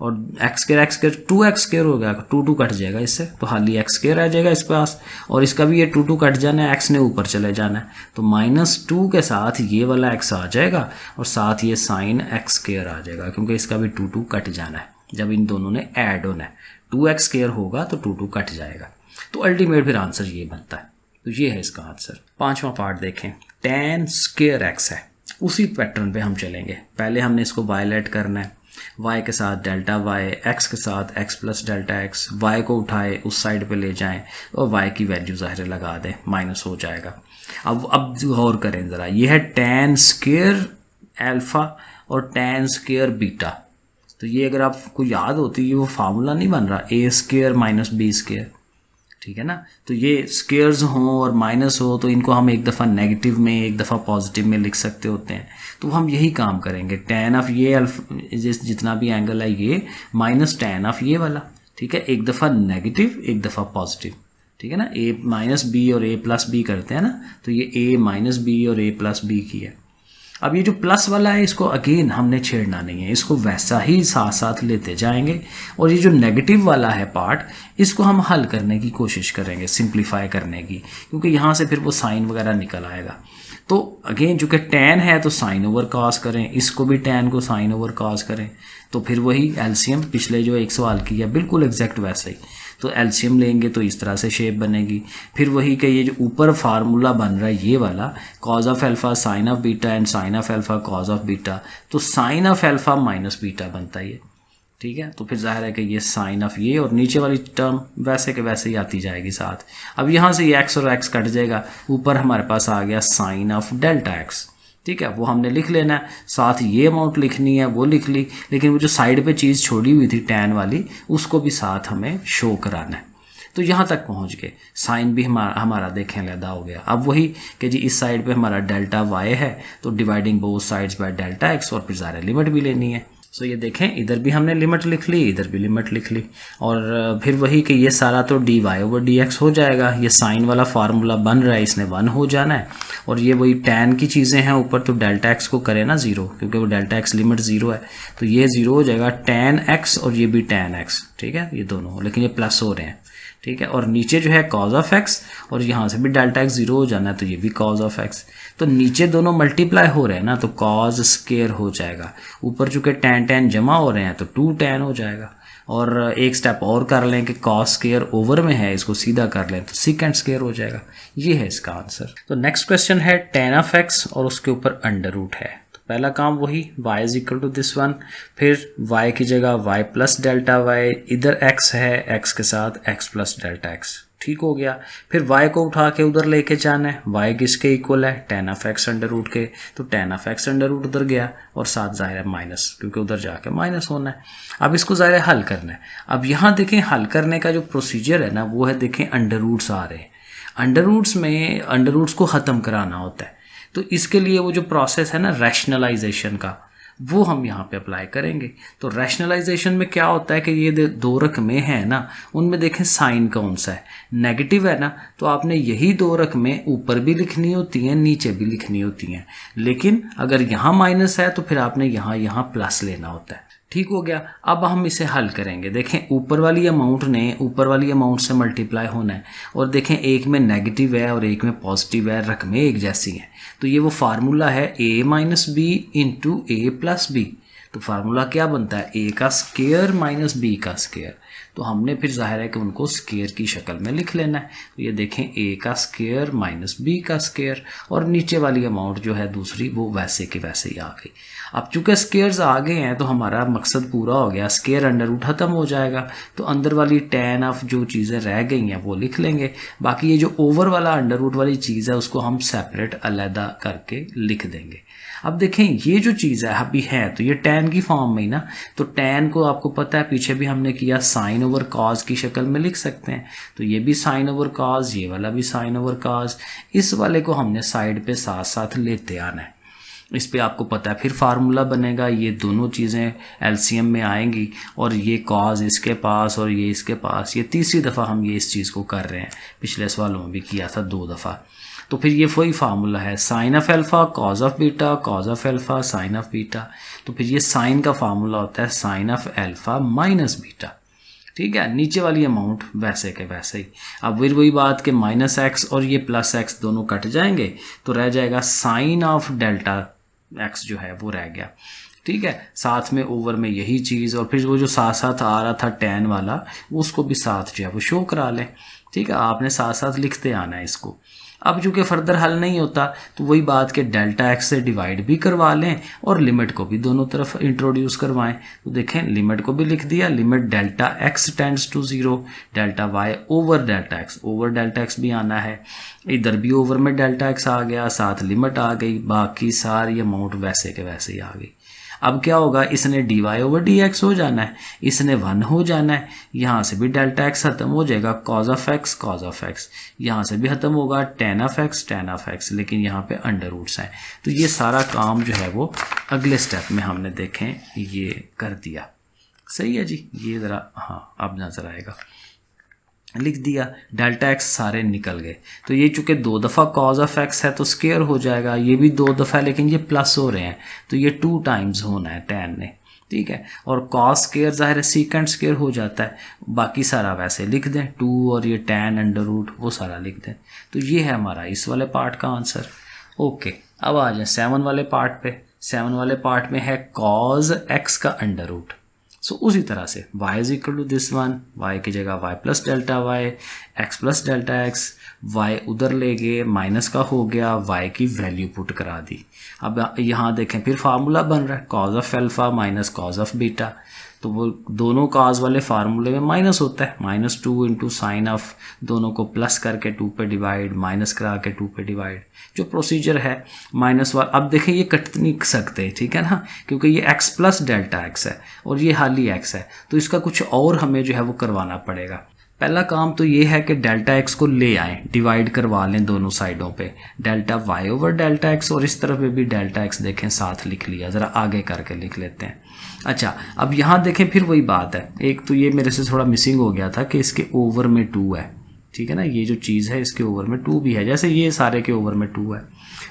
A: और x स्केयर 2x स्केयर हो गया, 2 कट जाएगा इससे, तो हाली x स्केयर आ जाएगा इस पास, और इसका भी ये 2 कट जाना है, x ने ऊपर चले जाना है, तो -2 के साथ ये वाला x आ जाएगा और साथ ये साइन x स्केयर आ जाएगा, क्योंकि इसका भी 2 कट जाना है जब इन दोनों ने ऐड होना है। 2x स्केयर होगा तो 2 कट जाएगा, तो अल्टीमेट फिर आंसर ये बनता है। तो ये है इसका आंसर। 5वां पार्ट देखें, tan स्केयर x है, उसी पैटर्न पे हम चलेंगे। पहले हमने इसको वायलेट करना है, y के साथ डेल्टा y, x के साथ x plus delta x, y को उठाए उस साइड पे ले जाएं और y की वैल्यू ज़ाहिर लगा दें, माइनस हो जाएगा। अब गौर करें ज़रा, ये है tan स्केयर अल्फ़ा और tan स्केयर बीटा, तो ये अगर आपको याद होती है वो फार्मूला नहीं बन रहा a square minus b square, ठीक है ना। तो ये स्केयर्स हों और माइनस हो तो इनको हम एक दफ़ा नेगेटिव में एक दफ़ा पॉजिटिव में लिख सकते होते हैं, तो हम यही काम करेंगे। tan ऑफ ये जितना भी एंगल है ये माइनस tan ऑफ ये वाला, ठीक है, एक दफ़ा नेगेटिव एक दफ़ा पॉजिटिव, ठीक है ना। a माइनस बी और a प्लस बी करते हैं ना, तो ये a माइनस बी और a प्लस बी की है। अब ये जो प्लस वाला है इसको अगेन हमने छेड़ना नहीं है, इसको वैसा ही साथ साथ लेते जाएंगे, और ये जो नेगेटिव वाला है पार्ट इसको हम हल करने की कोशिश करेंगे, सिंप्लीफाई करने की, क्योंकि यहाँ से फिर वो साइन वगैरह निकल आएगा। तो अगेन जो कि tan है तो साइन ओवर कॉस करें, इसको भी tan को साइन ओवर कॉस करें, तो फिर वही एलसीएम पिछले जो एक सवाल किया बिल्कुल एग्जैक्ट वैसा ही, तो एलसीएम लेंगे तो इस तरह से शेप बनेगी। फिर वही कि ये जो ऊपर फार्मूला बन रहा है ये वाला cos of alpha sine of beta and sine of alpha cos of beta, तो sine of alpha minus beta बनता है ये, ठीक है। तो फिर जाहिर है कि ये साइन ऑफ ये और नीचे वाली टर्म वैसे के वैसे ही आती जाएगी साथ। अब यहाँ से ये x और x कट जाएगा, ऊपर हमारे पास आ गया साइन ऑफ डेल्टा x, ठीक है, वो हमने लिख लेना है, साथ ये अमाउंट लिखनी है वो लिख ली, लेकिन वो जो साइड पे चीज़ छोड़ी हुई थी tan वाली उसको भी साथ हमें शो कराना है। तो यहाँ तक पहुँच गए, साइन भी हमारा देखें लैदा हो गया। अब वही कि जी इस साइड पे हमारा डेल्टा y है तो dividing both sides by delta x, और फिर ज़ाहिर लिमिट भी लेनी है। सो ये देखें इधर भी हमने लिमिट लिख ली, इधर भी लिमिट लिख ली, और फिर वही कि ये सारा तो dy ओवर dx हो जाएगा। ये साइन वाला फार्मूला बन रहा है, इसने 1 हो जाना है, और ये वही tan की चीज़ें हैं ऊपर, तो डेल्टा x को करें ना 0, क्योंकि वो डेल्टा x लिमिट 0 है, तो ये 0 हो जाएगा tan x और ये भी tan x, ठीक है, ये दोनों, लेकिन ये प्लस हो रहे हैं, ठीक है। और नीचे जो है कॉज ऑफ एक्स, और यहाँ से भी डेल्टा एक्स 0 हो जाना है, तो ये भी कॉज ऑफ एक्स। तो नीचे दोनों मल्टीप्लाई हो रहे हैं ना, तो कॉज स्क्वायर हो जाएगा। ऊपर चूंकि tan tan जमा हो रहे हैं तो 2 tan हो जाएगा। और एक स्टेप और कर लें कि कॉस स्क्वायर ओवर में है, इसको सीधा कर लें तो सीकेंड स्क्वायर हो जाएगा। ये है इसका आंसर। तो नेक्स्ट क्वेश्चन है tan ऑफ एक्स और उसके ऊपर अंडर रूट है। तो पहला काम वही y is equal to this one, फिर y की जगह y प्लस डेल्टा y, इधर x है, x के साथ x प्लस डेल्टा x, ठीक हो गया। फिर y को उठा के उधर लेके जाना है, y किसके इक्वल है, tan of x under root के, तो tan of x under root उधर गया और साथ जाहिर है माइनस, क्योंकि उधर जाके माइनस होना है। अब इसको जाहिर है हल करना है। अब यहाँ देखें हल करने का जो प्रोसीजर है ना, वो है देखें अंडर रूट्स आ रहे हैं, अंडर रूट्स में अंडर रूट्स को ख़त्म कराना होता है। तो इसके लिए वो जो प्रोसेस है ना रैशनलाइजेशन का, वो हम यहाँ पे अप्लाई करेंगे। तो रैशनलाइजेशन में क्या होता है कि ये दो रकमें हैं ना, उनमें देखें साइन कौन सा है, नेगेटिव है ना, तो आपने यही दो रकमें ऊपर भी लिखनी होती हैं, नीचे भी लिखनी होती हैं। लेकिन अगर यहाँ माइनस है तो फिर आपने यहाँ प्लस लेना होता है, ठीक हो गया। अब हम इसे हल करेंगे। देखें ऊपर वाली अमाउंट से मल्टीप्लाई होना है, और देखें एक में नेगेटिव है और एक में पॉजिटिव है, रकमें एक जैसी हैं। तो ये वो फार्मूला है a minus b into a plus b. तो फार्मूला क्या बनता है, a का स्क्वायर माइनस b का स्क्वायर। तो हमने फिर जाहिर है कि उनको स्क्वायर की शक्ल में लिख लेना है। तो ये देखें a का स्क्वायर माइनस b का स्क्वायर, और नीचे वाली अमाउंट जो है दूसरी वो वैसे के वैसे ही आ गई। अब चूंकि स्क्वायर्स आ गए हैं तो हमारा मकसद पूरा हो गया, स्क्वायर अंडर रूट खत्म हो जाएगा। तो अंदर वाली tan ऑफ जो चीज़ें रह गई हैं वो लिख लेंगे। बाकी ये जो ओवर वाला अंडर रूट वाली चीज़ है उसको हम सेपरेट अलहदा करके लिख देंगे। अब देखें ये जो चीज़ है अभी है तो ये tan की फॉर्म में ही ना, तो tan को आपको पता है पीछे भी हमने किया साइन ओवर कॉज की शक्ल में लिख सकते हैं। तो ये भी साइन ओवर कॉज, ये वाला भी साइन ओवर कॉज, इस वाले को हमने साइड पे साथ साथ लेते आना है। इस पे आपको पता है फिर फार्मूला बनेगा, ये दोनों चीज़ें एलसीएम में आएंगी, और ये कॉज इसके पास और ये इसके पास। ये तीसरी दफ़ा हम ये इस चीज़ को कर रहे हैं, पिछले सवालों में भी किया था 2 दफ़ा। तो फिर ये वही फार्मूला है, sine of alpha cos of beta, cos of alpha sine of beta. तो फिर ये साइन का फार्मूला होता है sine of alpha minus beta, ठीक है। नीचे वाली अमाउंट वैसे के वैसे ही। अब फिर वही बात कि माइनस एक्स और ये प्लस एक्स दोनों कट जाएंगे, तो रह जाएगा साइन ऑफ डेल्टा एक्स जो है वो रह गया, ठीक है। साथ में ओवर में यही चीज़, और फिर वो जो साथ साथ आ रहा था tan वाला, उसको भी साथ जो है वो शो करा लें, ठीक है। आपने साथ साथ लिखते आना है इसको। अब चूंकि फर्दर हल नहीं होता तो वही बात के डेल्टा एक्स से डिवाइड भी करवा लें और लिमिट को भी दोनों तरफ इंट्रोड्यूस करवाएं। तो देखें लिमिट को भी लिख दिया, limit delta x tends to 0, delta y over delta x भी आना है, इधर भी ओवर में डेल्टा एक्स आ गया, साथ लिमिट आ गई, बाकी सारी अमाउंट वैसे के वैसे ही आ गई। अब क्या होगा, इसने d Y over D x हो जाना है, इसने 1 हो जाना है, यहाँ से भी डेल्टा एक्स खत्म हो जाएगा, कॉज ऑफ एक्स, यहाँ से भी खत्म होगा, tan ऑफ एक्स, लेकिन यहाँ पे अंडर रूट्स हैं। तो ये सारा काम जो है वो अगले स्टेप में हमने देखें ये कर दिया। सही है जी, ये ज़रा हाँ अब नज़र आएगा, लिख दिया, डेल्टा एक्स सारे निकल गए। तो ये चूंकि 2 दफ़ा कॉज ऑफ एक्स है तो स्क्वायर हो जाएगा, ये भी 2 दफ़ा, लेकिन ये प्लस हो रहे हैं तो ये 2 टाइम्स होना है tan ने, ठीक है। और कॉस स्क्वायर जाहिर है सीकेंड स्क्वायर हो जाता है, बाकी सारा वैसे लिख दें, 2 और ये tan अंडर रूट वो सारा लिख दें। तो ये है हमारा इस वाले पार्ट का आंसर। ओके, अब आ जाए 7 वाले पार्ट पे। 7 वाले पार्ट में है कॉज एक्स का अंडर रूट। सो उसी तरह से y is equal to this one, y की जगह y plus delta y, x plus delta x, y उधर ले गए, माइनस का हो गया, y की वैल्यू पुट करा दी। अब यहाँ देखें फिर फार्मूला बन रहा है cause of alpha minus cos of beta. तो वो दोनों कॉज वाले फार्मूले में माइनस होता है, -2 इंटू साइन ऑफ, दोनों को प्लस करके 2 पे डिवाइड, माइनस करा के 2 पे डिवाइड, जो प्रोसीजर है माइनस वाला। अब देखें ये कट नहीं सकते, ठीक है ना, क्योंकि ये x प्लस डेल्टा एक्स है और ये हाली x है, तो इसका कुछ और हमें जो है वो करवाना पड़ेगा। पहला काम तो ये है कि डेल्टा एक्स को ले आएँ, डिवाइड करवा लें दोनों साइडों पे, delta y over delta x, और इस तरफ पे भी डेल्टा एक्स देखें साथ लिख लिया, ज़रा आगे करके लिख लेते हैं। अच्छा, अब यहाँ देखें फिर वही बात है, एक तो ये मेरे से थोड़ा मिसिंग हो गया था कि इसके ओवर में 2 है, ठीक है ना, ये जो चीज़ है इसके ओवर में 2 भी है, जैसे ये सारे के ओवर में 2 है,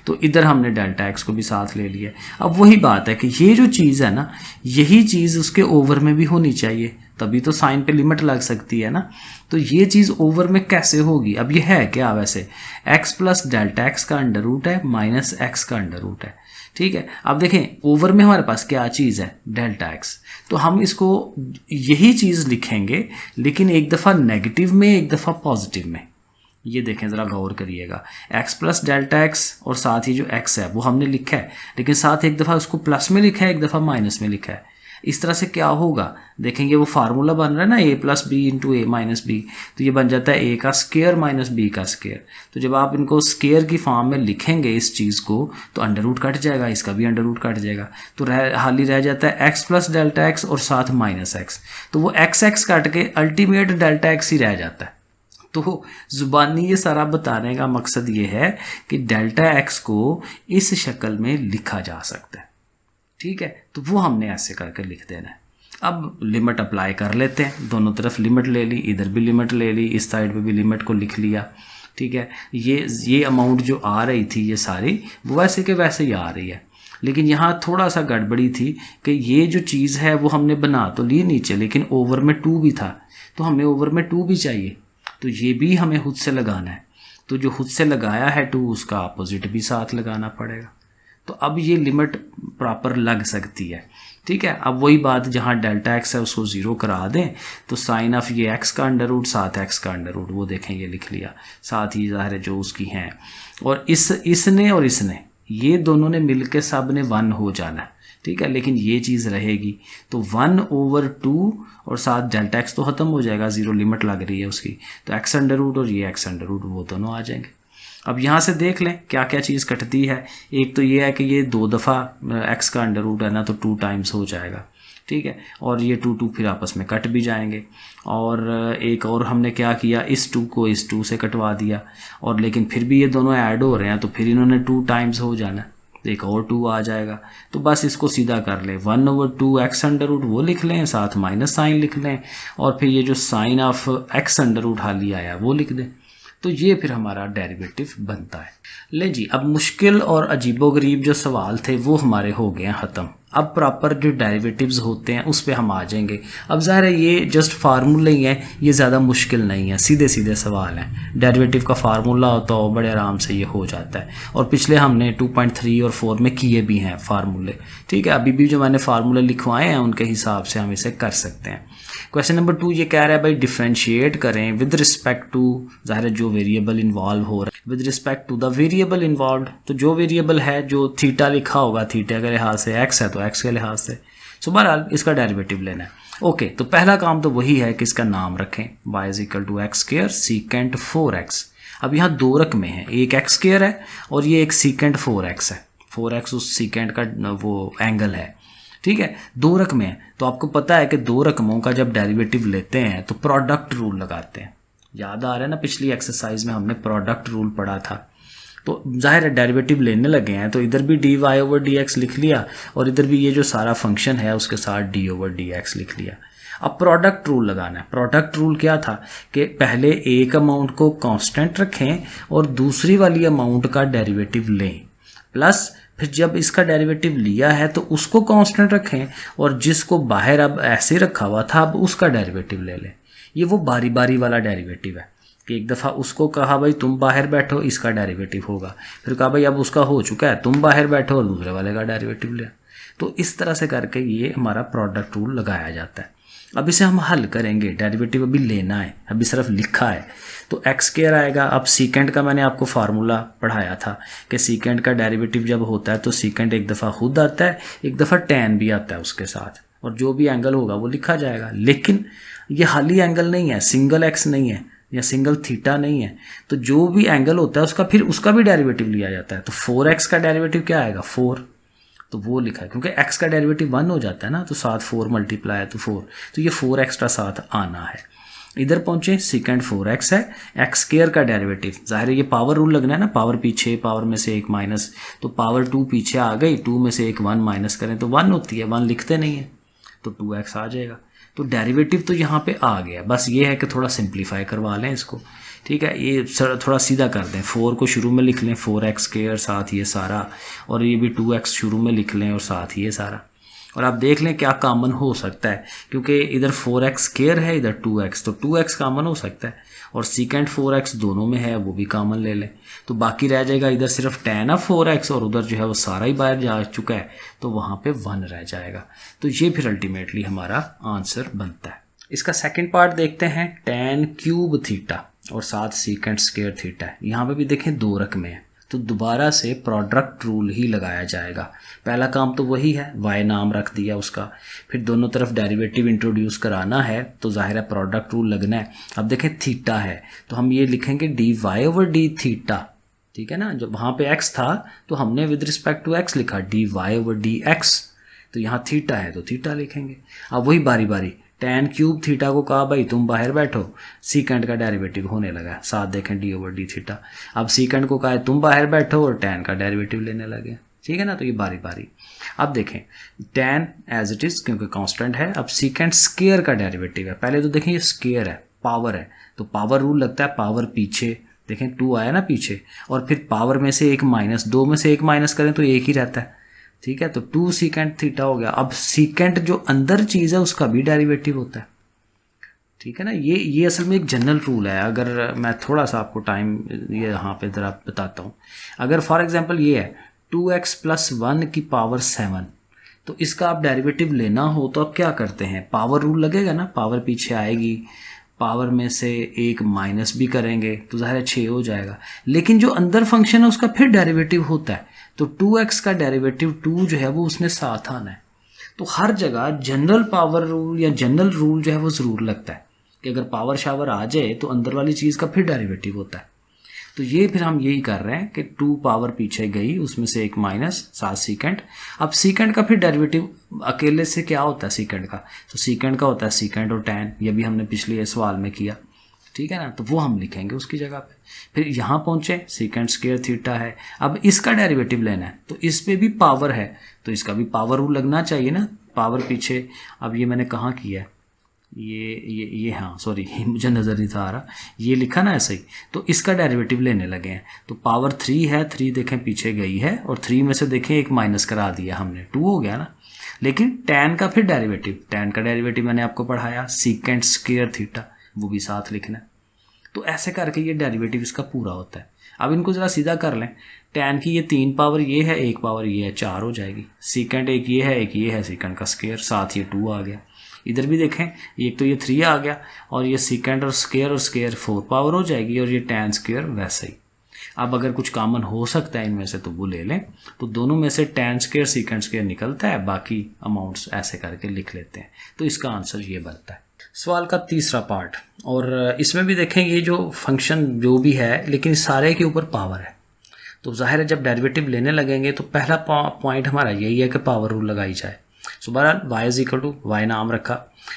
A: तो इधर हमने डेल्टा एक्स को भी साथ ले लिया। अब वही बात है कि ये जो चीज़ है ना, यही चीज़ उसके ओवर में भी होनी चाहिए, तभी तो साइन पे लिमिट लग सकती है ना। तो ये चीज़ ओवर में कैसे होगी? अब ये है क्या वैसे, x प्लस डेल्टा एक्स का अंडर रूट है माइनस एक्स का अंडर रूट है, ठीक है। अब देखें ओवर में हमारे पास क्या चीज़ है, डेल्टा एक्स, तो हम इसको यही चीज़ लिखेंगे, लेकिन एक दफ़ा नेगेटिव में एक दफ़ा पॉजिटिव में। ये देखें ज़रा गौर करिएगा, x प्लस डेल्टा एक्स और साथ ही जो x है वो हमने लिखा है, लेकिन साथ एक दफ़ा उसको प्लस में लिखा है, एक दफ़ा माइनस में लिखा है। इस तरह से क्या होगा, देखेंगे वो फार्मूला बन रहा है ना, a plus b into a minus b, तो ये बन जाता है a का स्क्वायर माइनस b का स्क्वायर। तो जब आप इनको स्क्वायर की फॉर्म में लिखेंगे इस चीज़ को, तो अंडर रूट कट जाएगा, इसका भी अंडर रूट कट जाएगा, तो हाल ही रह जाता है x प्लस डेल्टा एक्स और साथ माइनस एक्स, तो वो x कट के अल्टीमेट डेल्टा एक्स ही रह जाता है। तो जुबानी ये सारा बताने का मकसद ये है कि डेल्टा एक्स को इस शक्ल में लिखा जा सकता है, ठीक है। तो वो हमने ऐसे करके लिख देना है। अब लिमिट अप्लाई कर लेते हैं, दोनों तरफ लिमिट ले ली, इधर भी लिमिट ले ली, इस साइड पे भी लिमिट को लिख लिया, ठीक है। ये अमाउंट जो आ रही थी ये सारी, वो वैसे के वैसे ही आ रही है, लेकिन यहाँ थोड़ा सा गड़बड़ी थी कि ये जो चीज़ है वो हमने बना तो ली नीचे, लेकिन ओवर में 2 भी था, तो हमें ओवर में 2 भी चाहिए, तो ये भी हमें खुद से लगाना है। तो जो खुद से लगाया है 2, उसका अपोजिट भी साथ लगाना पड़ेगा। तो अब ये लिमिट प्रॉपर लग सकती है, ठीक है। अब वही बात, जहाँ डेल्टा एक्स है उसको 0 करा दें, तो साइन ऑफ ये एक्स का अंडर रूट साथ एक्स का अंडर रूट, वो देखें ये लिख लिया, साथ ही ज़ाहिर है जो उसकी हैं, और इसने और इसने, ये दोनों ने मिल के सब ने 1 हो जाना है, ठीक है। लेकिन ये चीज़ रहेगी, तो 1/2 और साथ डेल्टा एक्स तो ख़त्म हो जाएगा, 0 लिमिट लग रही है उसकी, तो एक्स अंडर रूट और ये एक्स अंडर रूट वो दोनों आ जाएंगे। अब यहाँ से देख लें क्या क्या चीज़ कटती है। एक तो ये है कि ये 2 दफ़ा एक्स का अंडर रूट है ना, तो 2 टाइम्स हो जाएगा, ठीक है, और ये 2 फिर आपस में कट भी जाएंगे। और एक और हमने क्या किया, इस 2 को इस 2 से कटवा दिया, और लेकिन फिर भी ये दोनों ऐड हो रहे हैं, तो फिर इन्होंने 2 टाइम्स हो जाना, तो एक और 2 आ जाएगा। तो बस इसको सीधा कर लें, 1/2 एक्स अंडर रूट वो लिख लें, साथ माइनस साइन लिख लें, और फिर ये जो sine of X under root हाल ही आया वो लिख दें, तो ये फिर हमारा डेरिवेटिव बनता है। ले जी, अब मुश्किल और अजीबोगरीब जो सवाल थे वो हमारे हो गए हैं ख़त्म। अब प्रॉपर जो डेरिवेटिव्स होते हैं उस पे हम आ जाएंगे। अब ज़ाहिर है ये जस्ट फार्मूले ही हैं, ये ज़्यादा मुश्किल नहीं है, सीधे सीधे सवाल हैं। डेरिवेटिव का फार्मूला होता हो बड़े आराम से ये हो जाता है, और पिछले हमने 2.3 और 4 में किए भी हैं फार्मूले, ठीक है। अभी भी जो मैंने फार्मूले लिखवाए हैं उनके हिसाब से हम इसे कर सकते हैं। क्वेश्चन नंबर 2 ये कह रहा है भाई डिफ्रेंशिएट करें विद रिस्पेक्ट टू, ज़ाहिर जो वेरिएबल इन्वॉल्व हो रहा है, with respect to the variable involve, तो जो वेरिएबल है जो थीटा लिखा होगा, थीटा के लिहाज से, एक्स है तो एक्स के लिहाज से, सो बहरहाल इसका डेरिवेटिव लेना है। ओके, तो पहला काम तो वही है कि इसका नाम रखें, y = x² सीकेंट 4x। अब यहाँ 2 रकमें हैं, एक x² है और ये एक सीकेंट 4x है, 4x उस सीकेंट का वो एंगल है, ठीक है। 2 रकमें हैं, तो आपको पता है कि 2 रकमों का जब डेरिवेटिव लेते हैं तो प्रोडक्ट रूल लगाते हैं। याद आ रहा है ना, पिछली एक्सरसाइज में हमने प्रोडक्ट रूल पढ़ा था। तो जाहिर है डेरिवेटिव लेने लगे हैं, तो इधर भी dy/dx लिख लिया, और इधर भी ये जो सारा फंक्शन है उसके साथ d/dx लिख लिया। अब प्रोडक्ट रूल लगाना है। प्रोडक्ट रूल क्या था कि पहले एक अमाउंट को कांस्टेंट रखें और दूसरी वाली अमाउंट का डेरिवेटिव लें, प्लस फिर जब इसका डेरिवेटिव लिया है तो उसको कांस्टेंट रखें, और जिसको बाहर अब ऐसे रखा हुआ था अब उसका डेरिवेटिव ले लें। ये वो बारी बारी वाला डेरिवेटिव है कि एक दफ़ा उसको कहा भाई तुम बाहर बैठो, इसका डेरिवेटिव होगा, फिर कहा भाई अब उसका हो चुका है तुम बाहर बैठो और दूसरे वाले का डेरिवेटिव ले। तो इस तरह से करके ये हमारा प्रोडक्ट रूल लगाया जाता है। अब इसे हम हल करेंगे, डेरिवेटिव अभी लेना है, अभी सिर्फ लिखा है, तो x² आएगा। अब सीकेंट का मैंने आपको फार्मूला पढ़ाया था कि सीकेंट का डेरिवेटिव जब होता है तो सीकेंट एक दफ़ा खुद आता है, एक दफ़ा tan भी आता है उसके साथ, और जो भी एंगल होगा वो लिखा जाएगा। लेकिन ये खाली एंगल नहीं है, सिंगल x नहीं है या सिंगल थीटा नहीं है, तो जो भी एंगल होता है उसका फिर उसका भी डेरिवेटिव लिया जाता है। तो 4x का डेरिवेटिव क्या आएगा, 4, तो वो लिखा है क्योंकि x का डेरिवेटिव 1 हो जाता है ना, तो साथ 4 मल्टीप्लाई है तो 4, तो ये 4 एक्स्ट्रा साथ आना है। इधर पहुंचे, सीकेंट 4x है, x² का डेरिवेटिव, जाहिर है ये पावर रूल लगना है ना, पावर पीछे, पावर में से 1 माइनस, तो पावर 2 पीछे आ गई, 2 में से 1 1 माइनस करें तो 1 होती है, 1 लिखते नहीं है, तो 2x आ जाएगा। तो डेरिवेटिव तो यहाँ पे आ गया, बस ये है कि थोड़ा सिंप्लीफाई करवा लें इसको, ठीक है। ये थोड़ा सीधा कर दें, 4 को शुरू में लिख लें 4x स्क्वायर साथ ये सारा, और ये भी 2x शुरू में लिख लें और साथ ये सारा, और आप देख लें क्या कॉमन हो सकता है, क्योंकि इधर 4x स्क्वायर है इधर 2x, तो 2x कॉमन हो सकता है, और सीकेंट 4x दोनों में है वो भी कॉमन ले लें, तो बाकी रह जाएगा इधर सिर्फ tan ऑफ 4x, और उधर जो है वो सारा ही बाहर जा चुका है, तो वहाँ पे 1 रह जाएगा। तो ये फिर अल्टीमेटली हमारा आंसर बनता है। इसका सेकंड पार्ट देखते हैं, tan क्यूब थीटा और साथ सीकेंट स्क्वायर थीटा है। यहाँ पे भी देखें 2 रकमें हैं, तो दोबारा से प्रोडक्ट रूल ही लगाया जाएगा। पहला काम तो वही है, y नाम रख दिया उसका, फिर दोनों तरफ डेरिवेटिव इंट्रोड्यूस कराना है, तो जाहिर है प्रोडक्ट रूल लगना है। अब देखें थीटा है तो हम ये लिखेंगे dy/d थीटा, ठीक है ना। जब वहाँ पे x था तो हमने विद रिस्पेक्ट टू x लिखा dy/dx, तो यहाँ थीटा है तो थीटा लिखेंगे। अब वही बारी बारी, tan क्यूब थीटा को कहा भाई तुम बाहर बैठो, सीकेंट का डेरिवेटिव होने लगा, साथ देखें d/d थीटा। अब सीकेंट को कहा है तुम बाहर बैठो और tan का डेरिवेटिव लेने लगे, ठीक है ना। तो ये बारी बारी। अब देखें tan एज इट इज क्योंकि कांस्टेंट है, अब सीकेंट स्क्वायर का डेरिवेटिव है। पहले तो देखें ये स्क्वायर है, पावर है, तो पावर रूल लगता है, पावर पीछे देखें 2 आया ना पीछे, और फिर पावर में से एक माइनस, 2 में से एक माइनस करें तो एक ही रहता है, ठीक है। तो 2 सीकेंट थीटा हो गया। अब सीकेंट जो अंदर चीज है उसका भी डेरिवेटिव होता है, ठीक है ना। ये असल में एक जनरल रूल है। अगर मैं थोड़ा सा आपको टाइम ये यहाँ पे जरा बताता हूँ, अगर फॉर एग्जांपल ये है 2x + 1 की पावर 7, तो इसका आप डेरिवेटिव लेना हो तो आप क्या करते हैं, पावर रूल लगेगा ना, पावर पीछे आएगी, पावर में से एक माइनस भी करेंगे तो ज़ाहिर है 6 हो जाएगा। लेकिन जो अंदर फंक्शन है उसका फिर डेरिवेटिव होता है, तो 2x का डेरिवेटिव 2 जो है वो उसने साथ आना है। तो हर जगह जनरल पावर रूल या जनरल रूल जो है वो ज़रूर लगता है कि अगर पावर शावर आ जाए तो अंदर वाली चीज़ का फिर डेरिवेटिव होता है। तो ये फिर हम यही कर रहे हैं कि 2 पावर पीछे गई, उसमें से एक माइनस, 7 सीकेंट। अब सीकेंट का फिर डेरिवेटिव अकेले से क्या होता है सीकेंट का, तो सीकेंट का होता है सीकेंट और tan, ये भी हमने पिछले सवाल में किया, ठीक है ना। तो वो हम लिखेंगे उसकी जगह पे। फिर यहाँ पहुँचे सीकेंट स्क्वायर थीटा है, अब इसका डेरिवेटिव लेना है, तो इस पे भी पावर है तो इसका भी पावर रूल लगना चाहिए ना, पावर पीछे। अब ये मैंने कहाँ किया है, ये हाँ सॉरी मुझे नज़र नहीं था आ रहा, ये लिखा ना ऐसे ही, तो इसका डेरिवेटिव लेने लगे हैं। तो पावर 3 है, 3 देखें पीछे गई है, और 3 में से देखें एक माइनस करा दिया हमने, 2 हो गया ना। लेकिन tan का फिर डेरिवेटिव, tan का डेरिवेटिव मैंने आपको पढ़ाया सीकेंट स्क्वायर थीटा, वो भी साथ लिखना है। तो ऐसे करके ये डेरिवेटिव इसका पूरा होता है। अब इनको ज़रा सीधा कर लें, tan की ये 3 पावर ये है, 1 पावर ये है, 4 हो जाएगी। सीकेंट एक ये है सीकेंट का स्क्वायर, साथ ये 2 आ गया। इधर भी देखें, एक तो ये 3 आ गया, और ये सीकेंट और स्क्वायर 4 पावर हो जाएगी, और ये tan स्क्वायर वैसे ही। अब अगर कुछ कॉमन हो सकता है इनमें से तो वो ले लें, तो दोनों में से tan स्क्वायर सीकेंट स्क्वायर निकलता है, बाकी अमाउंट्स ऐसे करके लिख लेते हैं। तो इसका आंसर ये बनता है। सवाल का तीसरा पार्ट, और इसमें भी देखें ये जो फंक्शन जो भी है, लेकिन सारे के ऊपर पावर है, तो जाहिर है जब डेरिवेटिव लेने लगेंगे तो पहला पॉइंट हमारा यही है कि पावर रूल लगाई जाए। सो बहरहाल y = y नाम रखा।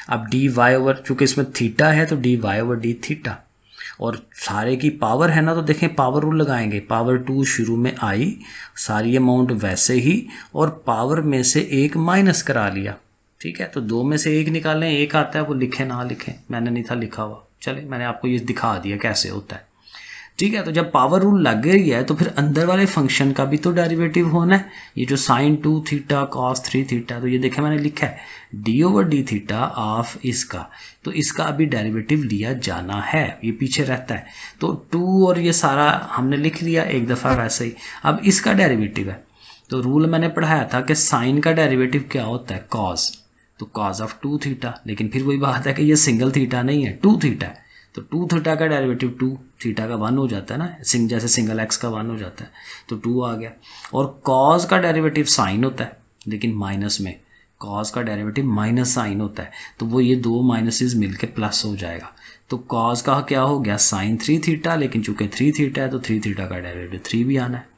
A: अब dy/, चूंकि इसमें थीटा है तो dy/d थीटा, और सारे की पावर है ना, तो देखें पावर रूल लगाएंगे, पावर 2 शुरू में आई, सारी अमाउंट वैसे ही, और पावर में से एक माइनस करा लिया, ठीक है। तो 2 में से एक निकालें, एक आता है वो लिखें ना लिखें, मैंने नहीं था लिखा हुआ, चले मैंने आपको ये दिखा दिया कैसे होता है, ठीक है। तो जब पावर रूल लग गई है तो फिर अंदर वाले फंक्शन का भी तो डेरिवेटिव होना है। ये जो sin 2 थीटा cos 3 थीटा, तो ये देखें मैंने लिखा है d/d थीटा ऑफ इसका, तो इसका अभी डेरिवेटिव लिया जाना है, ये पीछे रहता है। तो 2 और ये सारा हमने लिख लिया एक दफ़ा वैसे ही। अब इसका डेरिवेटिव है, तो रूल मैंने पढ़ाया था कि साइन का डेरिवेटिव क्या होता है, cos, तो cos ऑफ 2 थीटा। लेकिन फिर वही बात है कि ये सिंगल थीटा नहीं है, 2 थीटा है, तो 2 थीटा का डेरिवेटिव 2 थीटा का 1 हो जाता है ना, जैसे सिंगल x का 1 हो जाता है, तो 2 आ गया। और cos का डेरिवेटिव साइन होता है, लेकिन माइनस में cos का डेरिवेटिव माइनस साइन होता है, तो वो ये 2 माइनसेस मिलके प्लस हो जाएगा। तो cos का क्या हो गया sin 3 थीटा, लेकिन चूंकि 3 थीटा है तो 3 थीटा का डेरिवेटिव 3 भी आना है।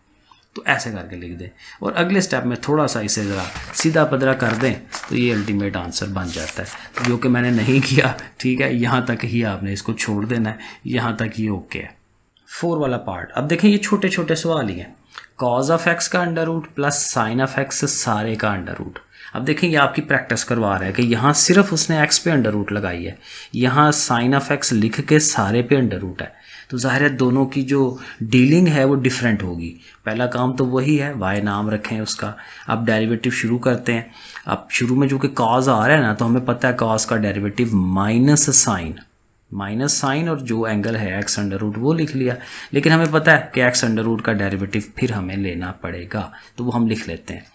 A: तो ऐसे करके लिख दें, और अगले स्टेप में थोड़ा सा इसे ज़रा सीधा पदरा कर दें तो ये अल्टीमेट आंसर बन जाता है, जो कि मैंने नहीं किया, ठीक है। यहाँ तक ही आपने इसको छोड़ देना है, यहाँ तक ही ओके है। 4 वाला पार्ट, अब देखें ये छोटे छोटे सवाल ही हैं। cos ऑफ x का under root plus sine of x सारे का अंडर रूट। अब देखें ये आपकी प्रैक्टिस करवा रहा है कि यहाँ सिर्फ उसने एक्स पे अंडर रूट लगाई है, यहाँ साइन ऑफ एक्स लिख के सारे पे अंडर रूट है, तो जाहिर है दोनों की जो डीलिंग है वो डिफरेंट होगी। पहला काम तो वही है, वाई नाम रखें उसका। अब डेरिवेटिव शुरू करते हैं। अब शुरू में जो कि कॉज आ रहा है ना, तो हमें पता है कॉज का डेरिवेटिव माइनस साइन और जो एंगल है एक्स अंडर रूट वो लिख लिया, लेकिन हमें पता है कि एक्स अंडर रूट का डेरिवेटिव फिर हमें लेना पड़ेगा, तो वो हम लिख लेते हैं।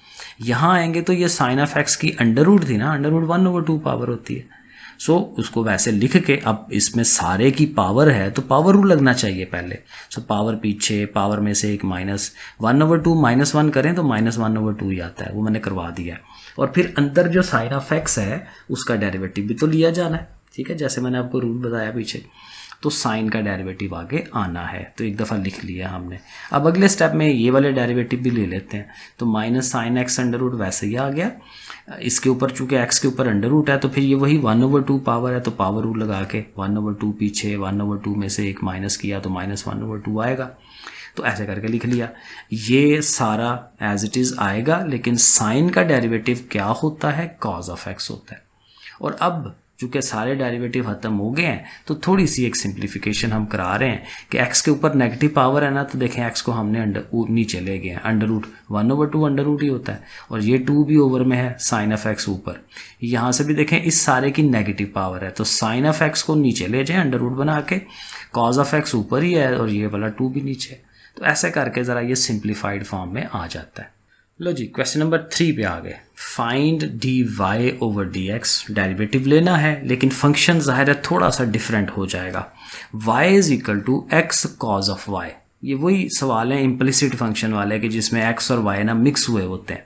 A: यहाँ आएंगे तो ये साइन ऑफ एक्स की अंडर रूट थी ना, अंडर रूट 1/2 पावर होती है। सो उसको वैसे लिख के, अब इसमें सारे की पावर है तो पावर रूल लगना चाहिए पहले। सो पावर पीछे, पावर में से एक माइनस 1/2 -1 करें तो -1/2 ही आता है, वो मैंने करवा दिया। और फिर अंदर जो साइन ऑफ एक्स है उसका डेरिवेटिव भी तो लिया जाना है, ठीक है, जैसे मैंने आपको रूल बताया पीछे। तो साइन का डेरिवेटिव आगे आना है, तो एक दफ़ा लिख लिया हमने। अब अगले स्टेप में ये वाले डेरिवेटिव भी ले लेते हैं, तो minus sine x under root वैसे ही आ गया। इसके ऊपर चूंकि एक्स के ऊपर अंडर रूट है तो फिर ये वही 1/2 पावर है, तो पावर रूल लगा के 1/2 पीछे, 1/2 में से एक माइनस किया तो -1/2 आएगा। तो ऐसे करके लिख लिया। ये सारा एज इट इज़ आएगा, लेकिन साइन का डेरिवेटिव क्या होता है, कॉज ऑफ एक्स होता है। और अब चूंकि सारे डेरिवेटिव खत्म हो गए हैं तो थोड़ी सी एक सिंप्लीफिकेशन हम करा रहे हैं कि x के ऊपर नेगेटिव पावर है ना, तो देखें x को हमने नीचे ले गए हैं, अंडर रूट 1/2 अंडर रूट ही होता है, और ये 2 भी ओवर में है, साइन ऑफ एक्स ऊपर। यहाँ से भी देखें इस सारे की नेगेटिव पावर है, तो साइन ऑफ एक्स को नीचे ले जाए अंडर रूट बना के, कॉज ऑफ एक्स ऊपर ही है और ये वाला 2 भी नीचे। तो ऐसे करके ज़रा ये सिंप्लीफाइड फॉर्म में आ जाता है। लो जी, क्वेश्चन नंबर 3 पे आ गए। फाइंड dy/dx, डेरिवेटिव लेना है लेकिन फंक्शन जाहिर है थोड़ा सा डिफरेंट हो जाएगा। y = x cos of y, ये वही सवाल है इम्प्लिसिट फंक्शन वाले कि जिसमें x और y ना मिक्स हुए होते हैं,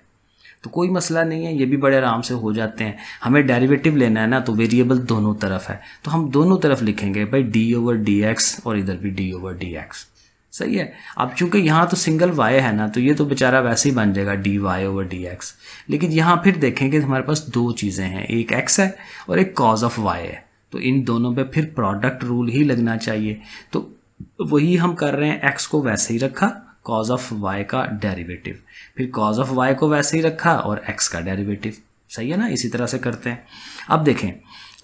A: तो कोई मसला नहीं है, ये भी बड़े आराम से हो जाते हैं। हमें डेरिवेटिव लेना है ना, तो वेरिएबल दोनों तरफ है, तो हम दोनों तरफ लिखेंगे भाई d/dx और इधर भी d/dx, सही है। अब चूंकि यहाँ तो सिंगल y है ना, तो ये तो बेचारा वैसे ही बन जाएगा dy/dx, लेकिन यहाँ फिर देखेंगे हमारे पास दो चीज़ें हैं, एक x है और एक cos ऑफ y है, तो इन दोनों पे फिर प्रोडक्ट रूल ही लगना चाहिए। तो वही हम कर रहे हैं, x को वैसे ही रखा, cos ऑफ y का डेरिवेटिव, फिर cos ऑफ y को वैसे ही रखा और x का डेरिवेटिव, सही है ना। इसी तरह से करते हैं। अब देखें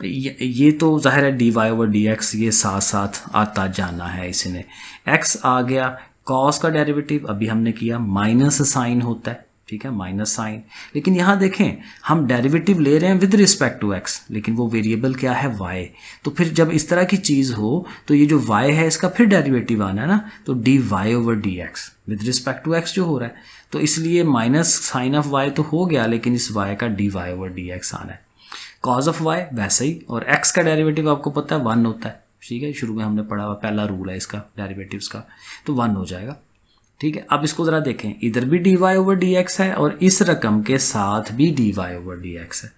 A: ये तो जाहिर है dy/dx ये साथ साथ आता जाना है, इसने x आ गया, cos का डेरिवेटिव अभी हमने किया, माइनस साइन होता है, ठीक है, माइनस साइन। लेकिन यहाँ देखें हम डेरिवेटिव ले रहे हैं विद रिस्पेक्ट टू x, लेकिन वो वेरिएबल क्या है, y। तो फिर जब इस तरह की चीज़ हो तो ये जो y है इसका फिर डेरिवेटिव आना है ना, तो dy/dx with respect to x जो हो रहा है, तो इसलिए माइनस साइन ऑफ y तो हो गया, लेकिन इस y का dy/dx आना है। cos ऑफ y वैसे ही, और x का डेरिवेटिव आपको पता है 1 होता है, ठीक है, शुरू में हमने पढ़ा हुआ पहला रूल है इसका डेरिवेटिव्स का, तो 1 हो जाएगा, ठीक है। अब इसको ज़रा देखें, इधर भी dy/dx है और इस रकम के साथ भी dy/dx है,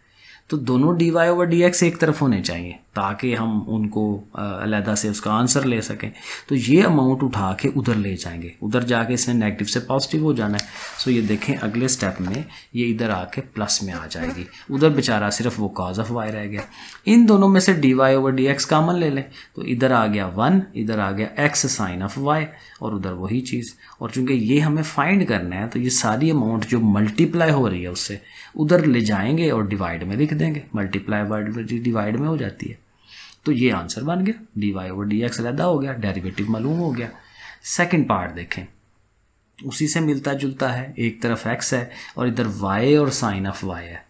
A: तो दोनों dy/dx एक तरफ होने चाहिए ताकि हम उनको अलहदा से उसका आंसर ले सकें। तो ये अमाउंट उठा के उधर ले जाएंगे, उधर जाके इसने नेगेटिव से पॉजिटिव हो जाना है। सो ये देखें अगले स्टेप में ये इधर आके प्लस में आ जाएगी, उधर बेचारा सिर्फ वो cos ऑफ y रह गया। इन दोनों में से dy/dx कॉमन ले लें, तो इधर आ गया 1, इधर आ गया x साइन ऑफ y और उधर वही चीज़। और चूंकि ये हमें फाइंड करना है तो ये सारी अमाउंट जो मल्टीप्लाई हो रही है उससे उधर ले जाएंगे और डिवाइड में लिख देंगे, मल्टीप्लाई बाय डिवाइड में हो जाती है। तो ये आंसर बन गया, dy/dx अलहदा हो गया, डेरिवेटिव मालूम हो गया। सेकंड पार्ट देखें, उसी से मिलता जुलता है, एक तरफ x है और इधर y और साइन ऑफ y है,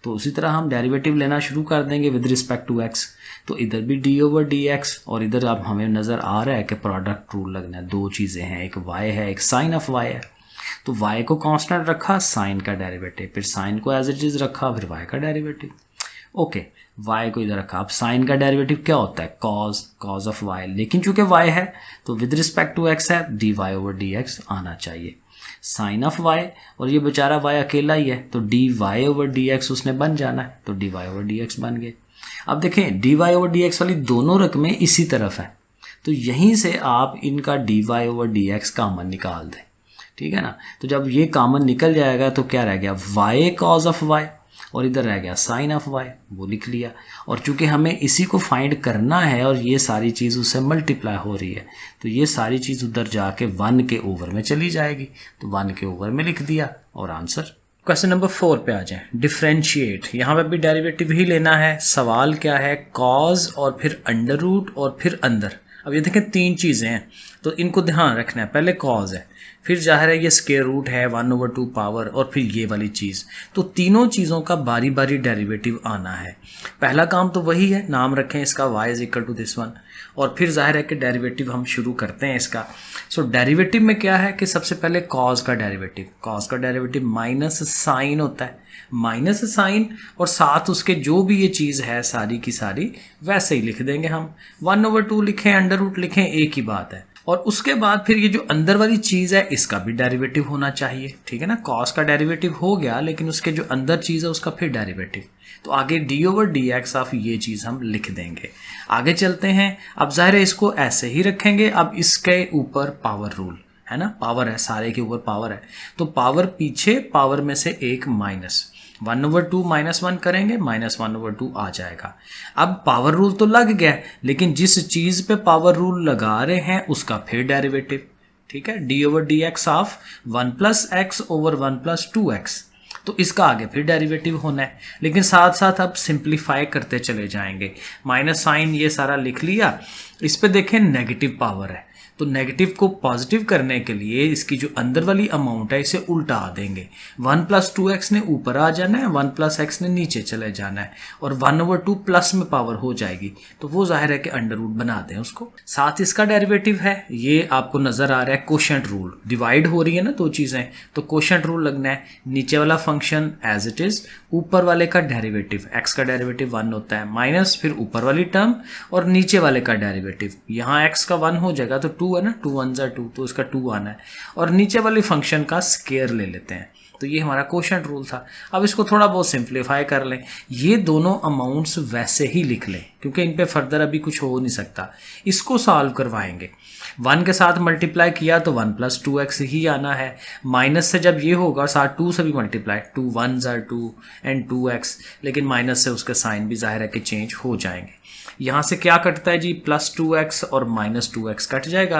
A: तो उसी तरह हम डेरिवेटिव लेना शुरू कर देंगे विद रिस्पेक्ट टू x। तो इधर भी d/dx और इधर अब हमें नज़र आ रहा है कि प्रोडक्ट रूल लगना है, दो चीज़ें हैं, एक y है एक साइन ऑफ y है। तो y को कांस्टेंट रखा, साइन का डेरिवेटिव, फिर साइन को एज इट इज़ रखा, फिर y का डेरिवेटिव, ओके। y को इधर रखा, अब साइन का डेरिवेटिव क्या होता है, cos ऑफ y, लेकिन चूंकि y है तो विद रिस्पेक्ट टू x है, dy/dx आना चाहिए। साइन ऑफ y और ये बेचारा y अकेला ही है, तो dy/dx उसने बन जाना है, तो dy/dx बन गए। अब देखें dy/dx वाली दोनों रकमें इसी तरफ है, तो यहीं से आप इनका dy/dx कॉमन निकाल दें, ठीक है ना। तो जब ये कॉमन निकल जाएगा तो क्या रह गया, y cos ऑफ y और इधर रह गया साइन ऑफ y, वो लिख लिया। और चूंकि हमें इसी को फाइंड करना है और ये सारी चीज़ उससे मल्टीप्लाई हो रही है, तो ये सारी चीज़ उधर जाके 1 के ओवर में चली जाएगी, तो 1 के ओवर में लिख दिया और आंसर क्वेश्चन नंबर 4 पे आ जाएं, डिफरेंशिएट। यहाँ पे भी डेरिवेटिव ही लेना है। सवाल क्या है, कॉज और फिर अंडर रूट और फिर अंदर। अब ये देखें 3 चीज़ें हैं तो इनको ध्यान रखना है। पहले कॉज है, फिर जाहिर है ये स्क्वायर रूट है 1/2 पावर, और फिर ये वाली चीज़। तो तीनों चीज़ों का बारी बारी डेरिवेटिव आना है। पहला काम तो वही है, नाम रखें इसका y = दिस वन, और फिर जाहिर है कि डेरिवेटिव हम शुरू करते हैं इसका। सो डेरिवेटिव में क्या है कि सबसे पहले कॉज का डेरिवेटिव माइनस साइन होता है, माइनस साइन, और साथ उसके जो भी ये चीज़ है सारी की सारी वैसे ही लिख देंगे हम। 1/2 लिखें, अंडर रूट लिखें, एक ही बात है। और उसके बाद फिर ये जो अंदर वाली चीज़ है इसका भी डेरिवेटिव होना चाहिए, ठीक है ना। कॉस का डेरिवेटिव हो गया, लेकिन उसके जो अंदर चीज़ है उसका फिर डेरिवेटिव। तो आगे d/dx ऑफ ये चीज़ हम लिख देंगे। आगे चलते हैं। अब जाहिर है इसको ऐसे ही रखेंगे। अब इसके ऊपर पावर रूल है ना, पावर है, सारे के ऊपर पावर है, तो पावर पीछे, पावर में से एक माइनस 1/2 -1 करेंगे, -1/2 आ जाएगा। अब पावर रूल तो लग गया, लेकिन जिस चीज़ पे पावर रूल लगा रहे हैं उसका फिर डेरिवेटिव, ठीक है। d/dx of 1 + x over 1 + 2x, तो इसका आगे फिर डेरिवेटिव होना है। लेकिन साथ साथ अब सिंप्लीफाई करते चले जाएंगे। माइनस साइन ये सारा लिख लिया। इस पे देखें नेगेटिव पावर है, तो नेगेटिव को पॉजिटिव करने के लिए इसकी जो अंदर वाली अमाउंट है इसे उल्टा देंगे। 1 + 2x ने ऊपर आ जाना है, 1 + x ने नीचे चले जाना है, और 1/2 प्लस में पावर हो जाएगी, तो वो जाहिर है कि अंडर रूट बना दें उसको। साथ इसका डेरिवेटिव है, ये आपको नजर आ रहा है कोशेंट रूल। डिवाइड हो रही है ना दो चीजें, तो कोशेंट रूल लगना है। नीचे वाला फंक्शन एज इट इज, ऊपर वाले का डेरिवेटिव, x का डेरिवेटिव 1 होता है, माइनस फिर ऊपर वाली टर्म और नीचे वाले का डेरिवेटिव। यहाँ x का 1 हो जाएगा तो 2 है ना, 2 1 = 2, तो इसका 2 आना है, और नीचे वाले फंक्शन का स्क्वायर ले लेते हैं। तो ये हमारा कोशेंट रूल था। अब इसको थोड़ा बहुत सिंप्लीफाई कर लें। ये दोनों अमाउंट्स वैसे ही लिख लें, क्योंकि इन पे फर्दर अभी कुछ हो नहीं सकता। इसको सॉल्व करवाएंगे। 1 के साथ मल्टीप्लाई किया तो 1 + 2x ही आना है। माइनस से जब ये होगा साथ 2 से भी मल्टीप्लाई, 2 1 = 2 एंड 2x, लेकिन माइनस से उसके साइन भी जाहिर है कि चेंज हो जाएंगे। यहाँ से क्या कटता है जी, +2x और -2x कट जाएगा।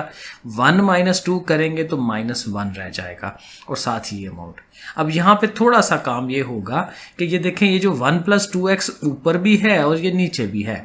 A: 1 - 2 करेंगे तो -1 रह जाएगा, और साथ ही ये अमाउंट। अब यहाँ पे थोड़ा सा काम ये होगा कि ये देखें, ये जो 1 + 2x ऊपर भी है और ये नीचे भी है,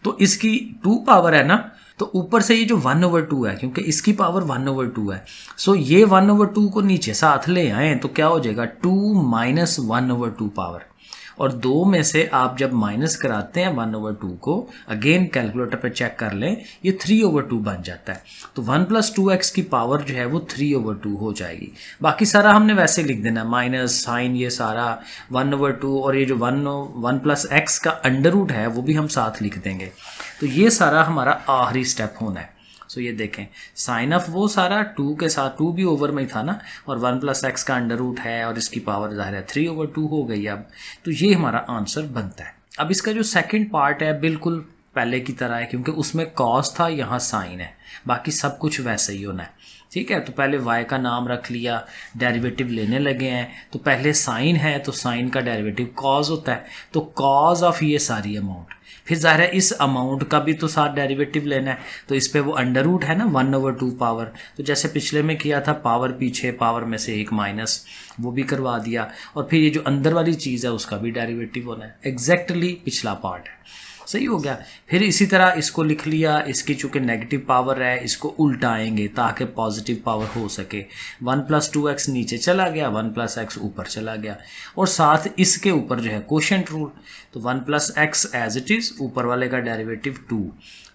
A: तो इसकी 2 पावर है ना, तो ऊपर से ये जो 1/2 है, क्योंकि इसकी पावर 1/2 है, सो ये 1/2 को नीचे साथ ले आए तो क्या हो जाएगा, 2 - 1/2 पावर। और 2 में से आप जब माइनस कराते हैं 1/2 को, अगेन कैलकुलेटर पे चेक कर लें, ये 3/2 बन जाता है। तो 1 + 2x की पावर जो है वो 3/2 हो जाएगी। बाकी सारा हमने वैसे लिख देना, माइनस साइन ये सारा 1/2, और ये जो 1 + x का अंडर रूट है वो भी हम साथ लिख देंगे। तो ये सारा हमारा आखिरी स्टेप होना है। सो ये देखें, साइन ऑफ वो सारा 2 के साथ, 2 भी ओवर में ही था ना, और 1 + x का अंडर रूट है और इसकी पावर जाहिर है 3/2 हो गई अब। तो ये हमारा आंसर बनता है। अब इसका जो सेकंड पार्ट है बिल्कुल पहले की तरह है, क्योंकि उसमें कॉस था, यहाँ साइन है, बाकी सब कुछ वैसे ही होना है, ठीक है। तो पहले y का नाम रख लिया, डेरिवेटिव लेने लगे हैं, तो पहले साइन है तो साइन का डेरिवेटिव कॉज होता है, तो कॉज ऑफ ये सारी अमाउंट। फिर जाहिर है इस अमाउंट का भी तो साथ डेरिवेटिव लेना है, तो इस पे वो अंडर रूट है ना 1/2 पावर, तो जैसे पिछले में किया था, पावर पीछे, पावर में से एक माइनस, वो भी करवा दिया। और फिर ये जो अंदर वाली चीज़ है उसका भी डेरिवेटिव होना है, एग्जैक्टली पिछला पार्ट है, सही हो गया। फिर इसी तरह इसको लिख लिया, इसकी चूंकि नेगेटिव पावर है इसको उल्टाएंगे ताकि पॉजिटिव पावर हो सके। 1 + 2x नीचे चला गया, 1 + x ऊपर चला गया, और साथ इसके ऊपर जो है कोशेंट रूल, तो 1 + x एज इट इज, ऊपर वाले का डेरिवेटिव 2,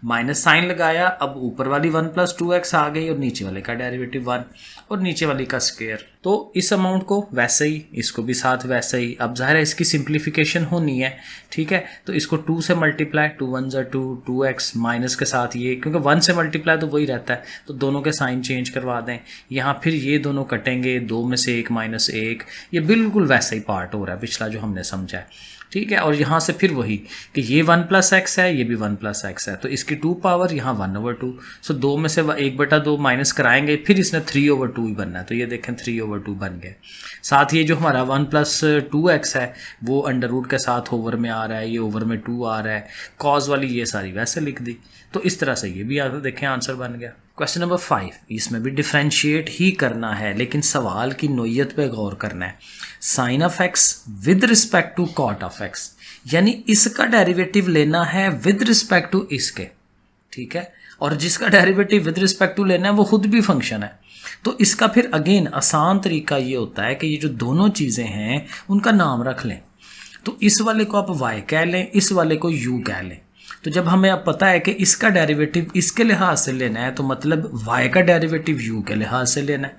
A: माइनस साइन लगाया, अब ऊपर वाली 1 + 2x आ गई और नीचे वाले का डेरिवेटिव 1 और नीचे वाली का स्क्वायर। तो इस अमाउंट को वैसे ही, इसको भी साथ वैसे ही। अब जाहिर है इसकी सिंप्लीफिकेशन होनी है, ठीक है, तो इसको 2 से मल्टीप्लाई, 2 1 = 2, 2x माइनस के साथ ये, क्योंकि 1 से मल्टीप्लाई तो वही रहता है, तो दोनों के साइन चेंज करवा दें। यहाँ फिर ये दोनों कटेंगे, 2 में से 1 - 1, ये बिल्कुल वैसा ही पार्ट हो रहा है पिछला जो हमने समझा है, ठीक है। और यहाँ से फिर वही कि ये 1 + x है, ये भी 1 + x है, तो इसकी 2 पावर, यहाँ 1/2, सो 2 में से 1/2 माइनस कराएंगे, फिर इसने 3/2 ही बनना है, तो ये देखें 3/2 बन गए। साथ ये जो हमारा 1 + 2x है वो अंडर रूट के साथ ओवर में आ रहा है, ये ओवर में 2 आ रहा है, कॉज वाली ये सारी वैसे लिख दी। तो इस तरह से ये भी देखें आंसर बन गया। क्वेश्चन नंबर 5, इसमें भी डिफ्रेंशिएट ही करना है लेकिन सवाल की नोयत पे गौर करना है। Sine of x with respect to cot of x, यानी इसका डेरिवेटिव लेना है विद रिस्पेक्ट टू इसके, ठीक है, और जिसका डेरिवेटिव विद रिस्पेक्ट टू लेना है वो खुद भी फंक्शन है। तो इसका फिर अगेन आसान तरीका ये होता है कि ये जो दोनों चीज़ें हैं उनका नाम रख लें। तो इस वाले को आप y कह लें, इस वाले को u कह लें। तो जब हमें अब पता है कि इसका डेरिवेटिव इसके लिहाज से लेना है तो मतलब y का डेरिवेटिव u के लिहाज से लेना है,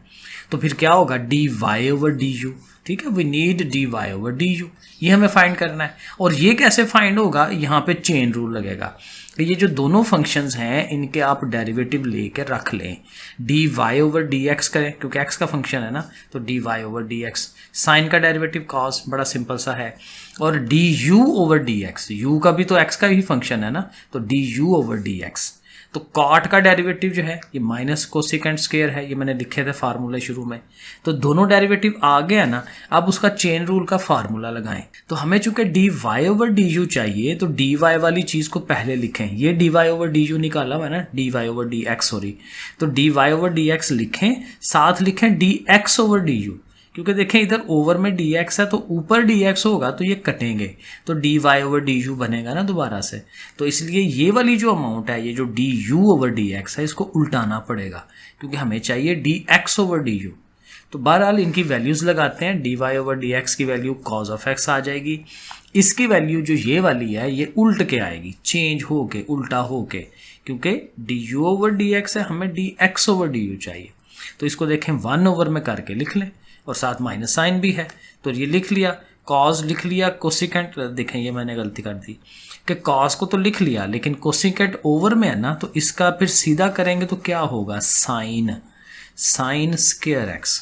A: तो फिर क्या होगा dy ओवर du, ठीक है, we need dy over du, ये हमें फाइंड करना है। और ये कैसे फाइंड होगा, यहाँ पे चेन रूल लगेगा कि ये जो दोनों फंक्शंस हैं इनके आप डेरिवेटिव लेकर रख लें, dy ओवर dx करें क्योंकि x का फंक्शन है ना, तो dy ओवर dx, साइन का डेरिवेटिव cos, बड़ा सिंपल सा है, और du ओवर dx, u का भी तो x का ही फंक्शन है ना, तो du ओवर dx। तो कॉट का डेरिवेटिव जो है ये माइनस कोसिकेंट स्क्वायर है, ये मैंने लिखे थे फार्मूले शुरू में। तो दोनों डेरिवेटिव आ गया ना, अब उसका चेन रूल का फार्मूला लगाएं। तो हमें चूंकि dy ओवर du चाहिए तो dy वाली चीज़ को पहले लिखें, ये dy ओवर du निकाला हुआ है ना, dy ओवर dx सॉरी, तो dy ओवर dx लिखें, साथ लिखें dx ओवर du, क्योंकि देखें इधर ओवर में dx है तो ऊपर dx होगा तो ये कटेंगे, तो dy ओवर du बनेगा ना दोबारा से। तो इसलिए ये वाली जो अमाउंट है, ये जो du ओवर dx है, इसको उल्टाना पड़ेगा क्योंकि हमें चाहिए dx ओवर du। तो बहरहाल इनकी वैल्यूज़ लगाते हैं, dy ओवर dx की वैल्यू cos ऑफ x आ जाएगी, इसकी वैल्यू जो ये वाली है ये उल्ट के आएगी, चेंज हो के, उल्टा हो के, क्योंकि du ओवर dx है, हमें dx ओवर du चाहिए। तो इसको देखें 1 ओवर में करके लिख लें और साथ माइनस साइन भी है, तो ये लिख लिया, कॉस लिख लिया, कोसिकेंट देखें ये मैंने गलती कर दी कि कॉस को तो लिख लिया लेकिन कोसिकेंट ओवर में है ना, तो इसका फिर सीधा करेंगे तो क्या होगा, साइन स्क्वायर एक्स,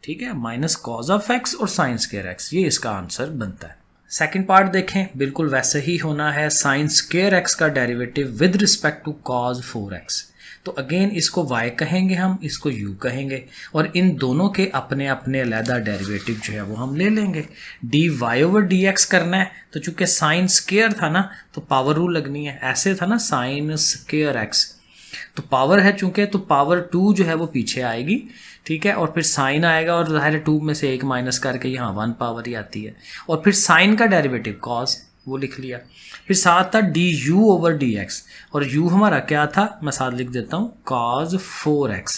A: ठीक है, माइनस कॉस ऑफ एक्स और साइन स्क्वायर एक्स, ये इसका आंसर बनता है। सेकंड पार्ट देखें, बिल्कुल वैसे ही होना है, साइन स्क्वायर एक्स का derivative with respect to cos 4x। तो अगेन इसको y कहेंगे हम, इसको u कहेंगे, और इन दोनों के अपने अपने अलहदा डेरिवेटिव जो है वो हम ले लेंगे। dy ओवर dx करना है तो चूंकि साइन स्क्वायर था ना तो पावर रूल लगनी है, ऐसे था ना साइन स्क्वायर x, तो पावर है चूंकि, तो पावर 2 जो है वो पीछे आएगी, ठीक है, और फिर साइन आएगा और ज़ाहिर 2 में से 1 माइनस करके यहाँ 1 पावर ही आती है, और फिर साइन का डेरिवेटिव कॉस वो लिख लिया, फिर साथ था du ओवर dx, और u हमारा क्या था, मैं साथ लिख देता हूँ cos 4x,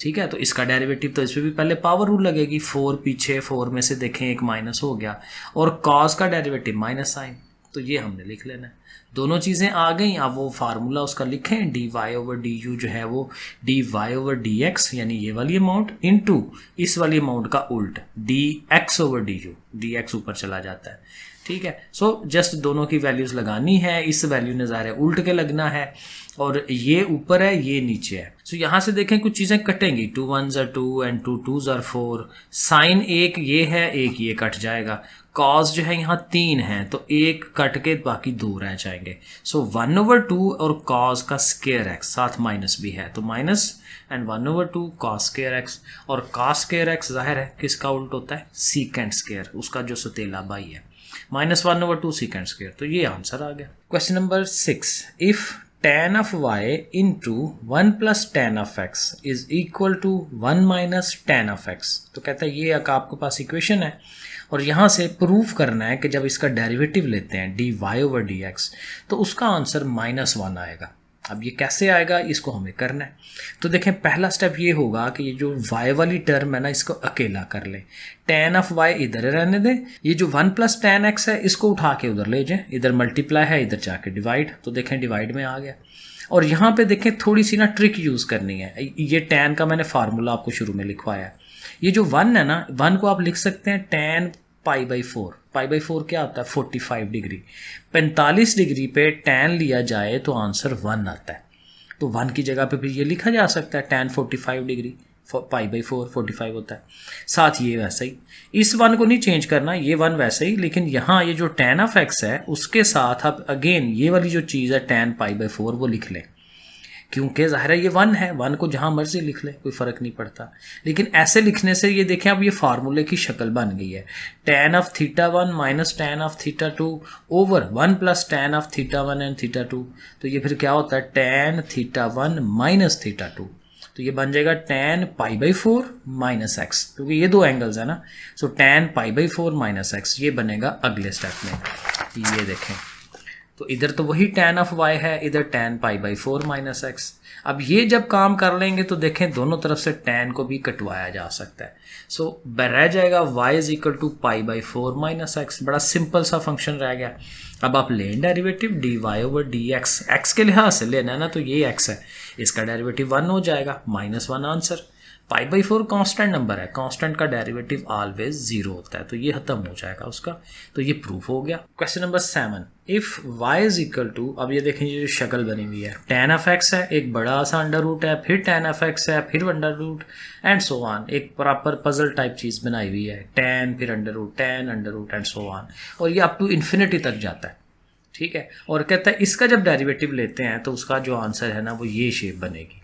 A: ठीक है। तो इसका डेरिवेटिव तो इस पर भी पहले पावर रूल लगेगी, 4 पीछे, 4 में से देखें 1 माइनस हो गया, और cos का डेरिवेटिव माइनस साइन, तो ये हमने लिख लेना है। दोनों चीज़ें आ गई, आप वो फार्मूला उसका लिखें, dy ओवर du जो है वो dy ओवर dx, यानी ये वाली अमाउंट इनटू इस वाली अमाउंट का उल्ट dx ओवर du, dx ऊपर चला जाता है, ठीक है। सो जस्ट दोनों की वैल्यूज़ लगानी है, इस वैल्यू ने ज़ाहिर उल्ट के लगना है, और ये ऊपर है ये नीचे है। सो यहाँ से देखें कुछ चीज़ें कटेंगी, 2 1s are 2 and 2 2s are 4, sine एक ये है, एक ये कट जाएगा, कॉस जो है यहाँ 3 है तो एक कट के बाकी 2 रह जाएंगे। सो 1 ओवर 2 और कॉस का स्क्वायर एक्स, साथ माइनस भी है तो minus, and 1 over 2 cos square x, और कॉस स्क्वायर एक्स जाहिर है किसका उल्ट होता है, सीकेंट स्क्वायर, उसका जो सतीला भाई है, माइनस 1 ओवर 2 सीकेंट स्क्वायर, तो ये आंसर आ गया। Question number 6, if tan of y into 1 plus tan of x is equal to 1 minus tan of x, तो कहता है ये आपके पास इक्वेशन है और यहाँ से प्रूव करना है कि जब इसका डेरिवेटिव लेते हैं dy ओवर dx तो उसका आंसर -1 आएगा। अब ये कैसे आएगा, इसको हमें करना है। तो देखें पहला स्टेप ये होगा कि ये जो y वाली टर्म है ना इसको अकेला कर लें, tan ऑफ y इधर रहने दें, ये जो 1 प्लस tan x है इसको उठा के उधर ले जाएं, इधर मल्टीप्लाई है इधर जाके डिवाइड, तो देखें डिवाइड में आ गया। और यहाँ पे देखें थोड़ी सी ना ट्रिक यूज़ करनी है, ये tan का मैंने फार्मूला आपको शुरू में लिखवाया है, ये जो 1 है ना 1 को आप लिख सकते हैं tan π/4, π/4 क्या होता है 45 डिग्री, 45 डिग्री पे tan लिया जाए तो आंसर 1 आता है, तो 1 की जगह पे फिर ये लिखा जा सकता है tan 45 डिग्री, π/4 45 होता है। साथ ये वैसा ही, इस 1 को नहीं चेंज करना, ये 1 वैसे ही, लेकिन यहाँ ये जो tan ऑफ x है उसके साथ आप अगेन ये वाली जो चीज़ है tan π/4 वो लिख लें, क्योंकि ज़ाहिर है ये 1 है, 1 को जहाँ मर्जी लिख ले, कोई फ़र्क नहीं पड़ता। लेकिन ऐसे लिखने से ये देखें अब ये फार्मूले की शक्ल बन गई है, tan of theta 1 minus tan of theta 2 over 1 plus tan of theta 1 and theta 2। तो ये फिर क्या होता है, tan थीटा 1 माइनस थीटा 2। तो ये बन जाएगा tan π/4 माइनस एक्स, क्योंकि ये दो एंगल्स है ना। सो tan π/4 माइनस एक्स ये बनेगा अगले स्टेप में। ये देखें तो इधर तो वही tan ऑफ y है, इधर tan π/4 माइनस एक्स। अब ये जब काम कर लेंगे तो देखें दोनों तरफ से tan को भी कटवाया जा सकता है। सो रह जाएगा y is equal to π/4 minus X. बड़ा सिंपल सा फंक्शन रह गया। अब आप लें derivative dy over dx, x के लिहाज से लेना है ना, तो ये x है, इसका डेरिवेटिव 1 हो जाएगा, -1 आंसर। π/4 कांस्टेंट नंबर है, कांस्टेंट का डेरिवेटिव ऑलवेज 0 होता है, तो ये खत्म हो जाएगा उसका। तो ये प्रूफ हो गया। Question number 7, if y is equal to, अब ये देखें ये जो शक्ल बनी हुई है, tan ऑफ x है, एक बड़ा सा अंडर रूट है, फिर tan ऑफ x है, फिर under root and so on, एक प्रॉपर पजल टाइप चीज़ बनाई हुई है, tan फिर under root, tan under root and so on, और ये अप टू इन्फिनिटी तक जाता है। ठीक है, और कहता है इसका जब डेरिवेटिव लेते हैं तो उसका जो आंसर है ना वो ये शेप बनेगी।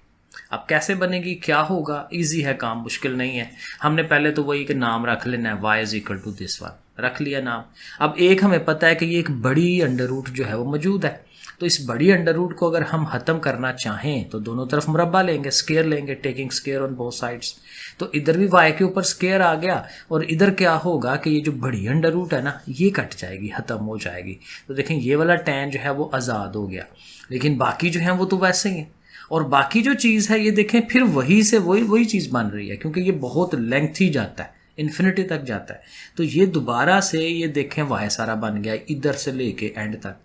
A: अब कैसे बनेगी, क्या होगा, इजी है काम, मुश्किल नहीं है। हमने पहले तो वही कि नाम रख लेना है, y is equal to this one, रख लिया नाम। अब एक हमें पता है कि ये एक बड़ी अंडर रूट जो है वो मौजूद है, तो इस बड़ी अंडर रूट को अगर हम ख़त्म करना चाहें तो दोनों तरफ मुरब्बा लेंगे, स्केयर लेंगे, taking square on both sides. तो इधर भी y के ऊपर स्केयर आ गया, और इधर क्या होगा कि ये जो बड़ी अंडर रूट है ना ये कट जाएगी, ख़त्म हो जाएगी। तो देखें ये वाला tan जो है वो आज़ाद हो गया, लेकिन बाकी जो है वो तो वैसे ही है। और बाकी जो चीज़ है ये देखें फिर वही से वही चीज़ बन रही है, क्योंकि ये बहुत लेंथी जाता है, इन्फिनिटी तक जाता है। तो ये दोबारा से ये देखें y सारा बन गया इधर से लेके एंड तक।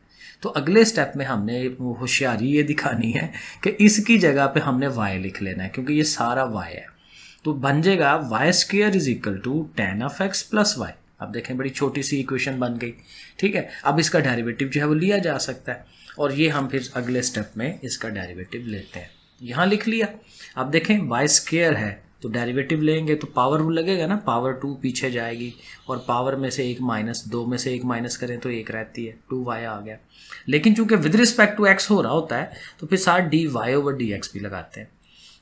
A: तो अगले स्टेप में हमने होशियारी ये दिखानी है कि इसकी जगह पे हमने y लिख लेना है, क्योंकि ये सारा y है। तो बन जाएगा y square is equal to tan of x plus y. अब देखें बड़ी छोटी सी इक्वेशन बन गई। ठीक है, अब इसका डेरिवेटिव जो है वो लिया जा सकता है, और ये हम फिर अगले स्टेप में इसका डेरिवेटिव लेते हैं। यहाँ लिख लिया। अब देखें y स्क्वायर है तो डेरिवेटिव लेंगे तो पावर लगेगा ना, पावर 2 पीछे जाएगी, और पावर में से एक माइनस, 2 में से एक माइनस करें तो 1 रहती है, 2y आ गया। लेकिन चूंकि विद रिस्पेक्ट टू x हो रहा होता है तो फिर साथ dy ओवर dx भी लगाते हैं।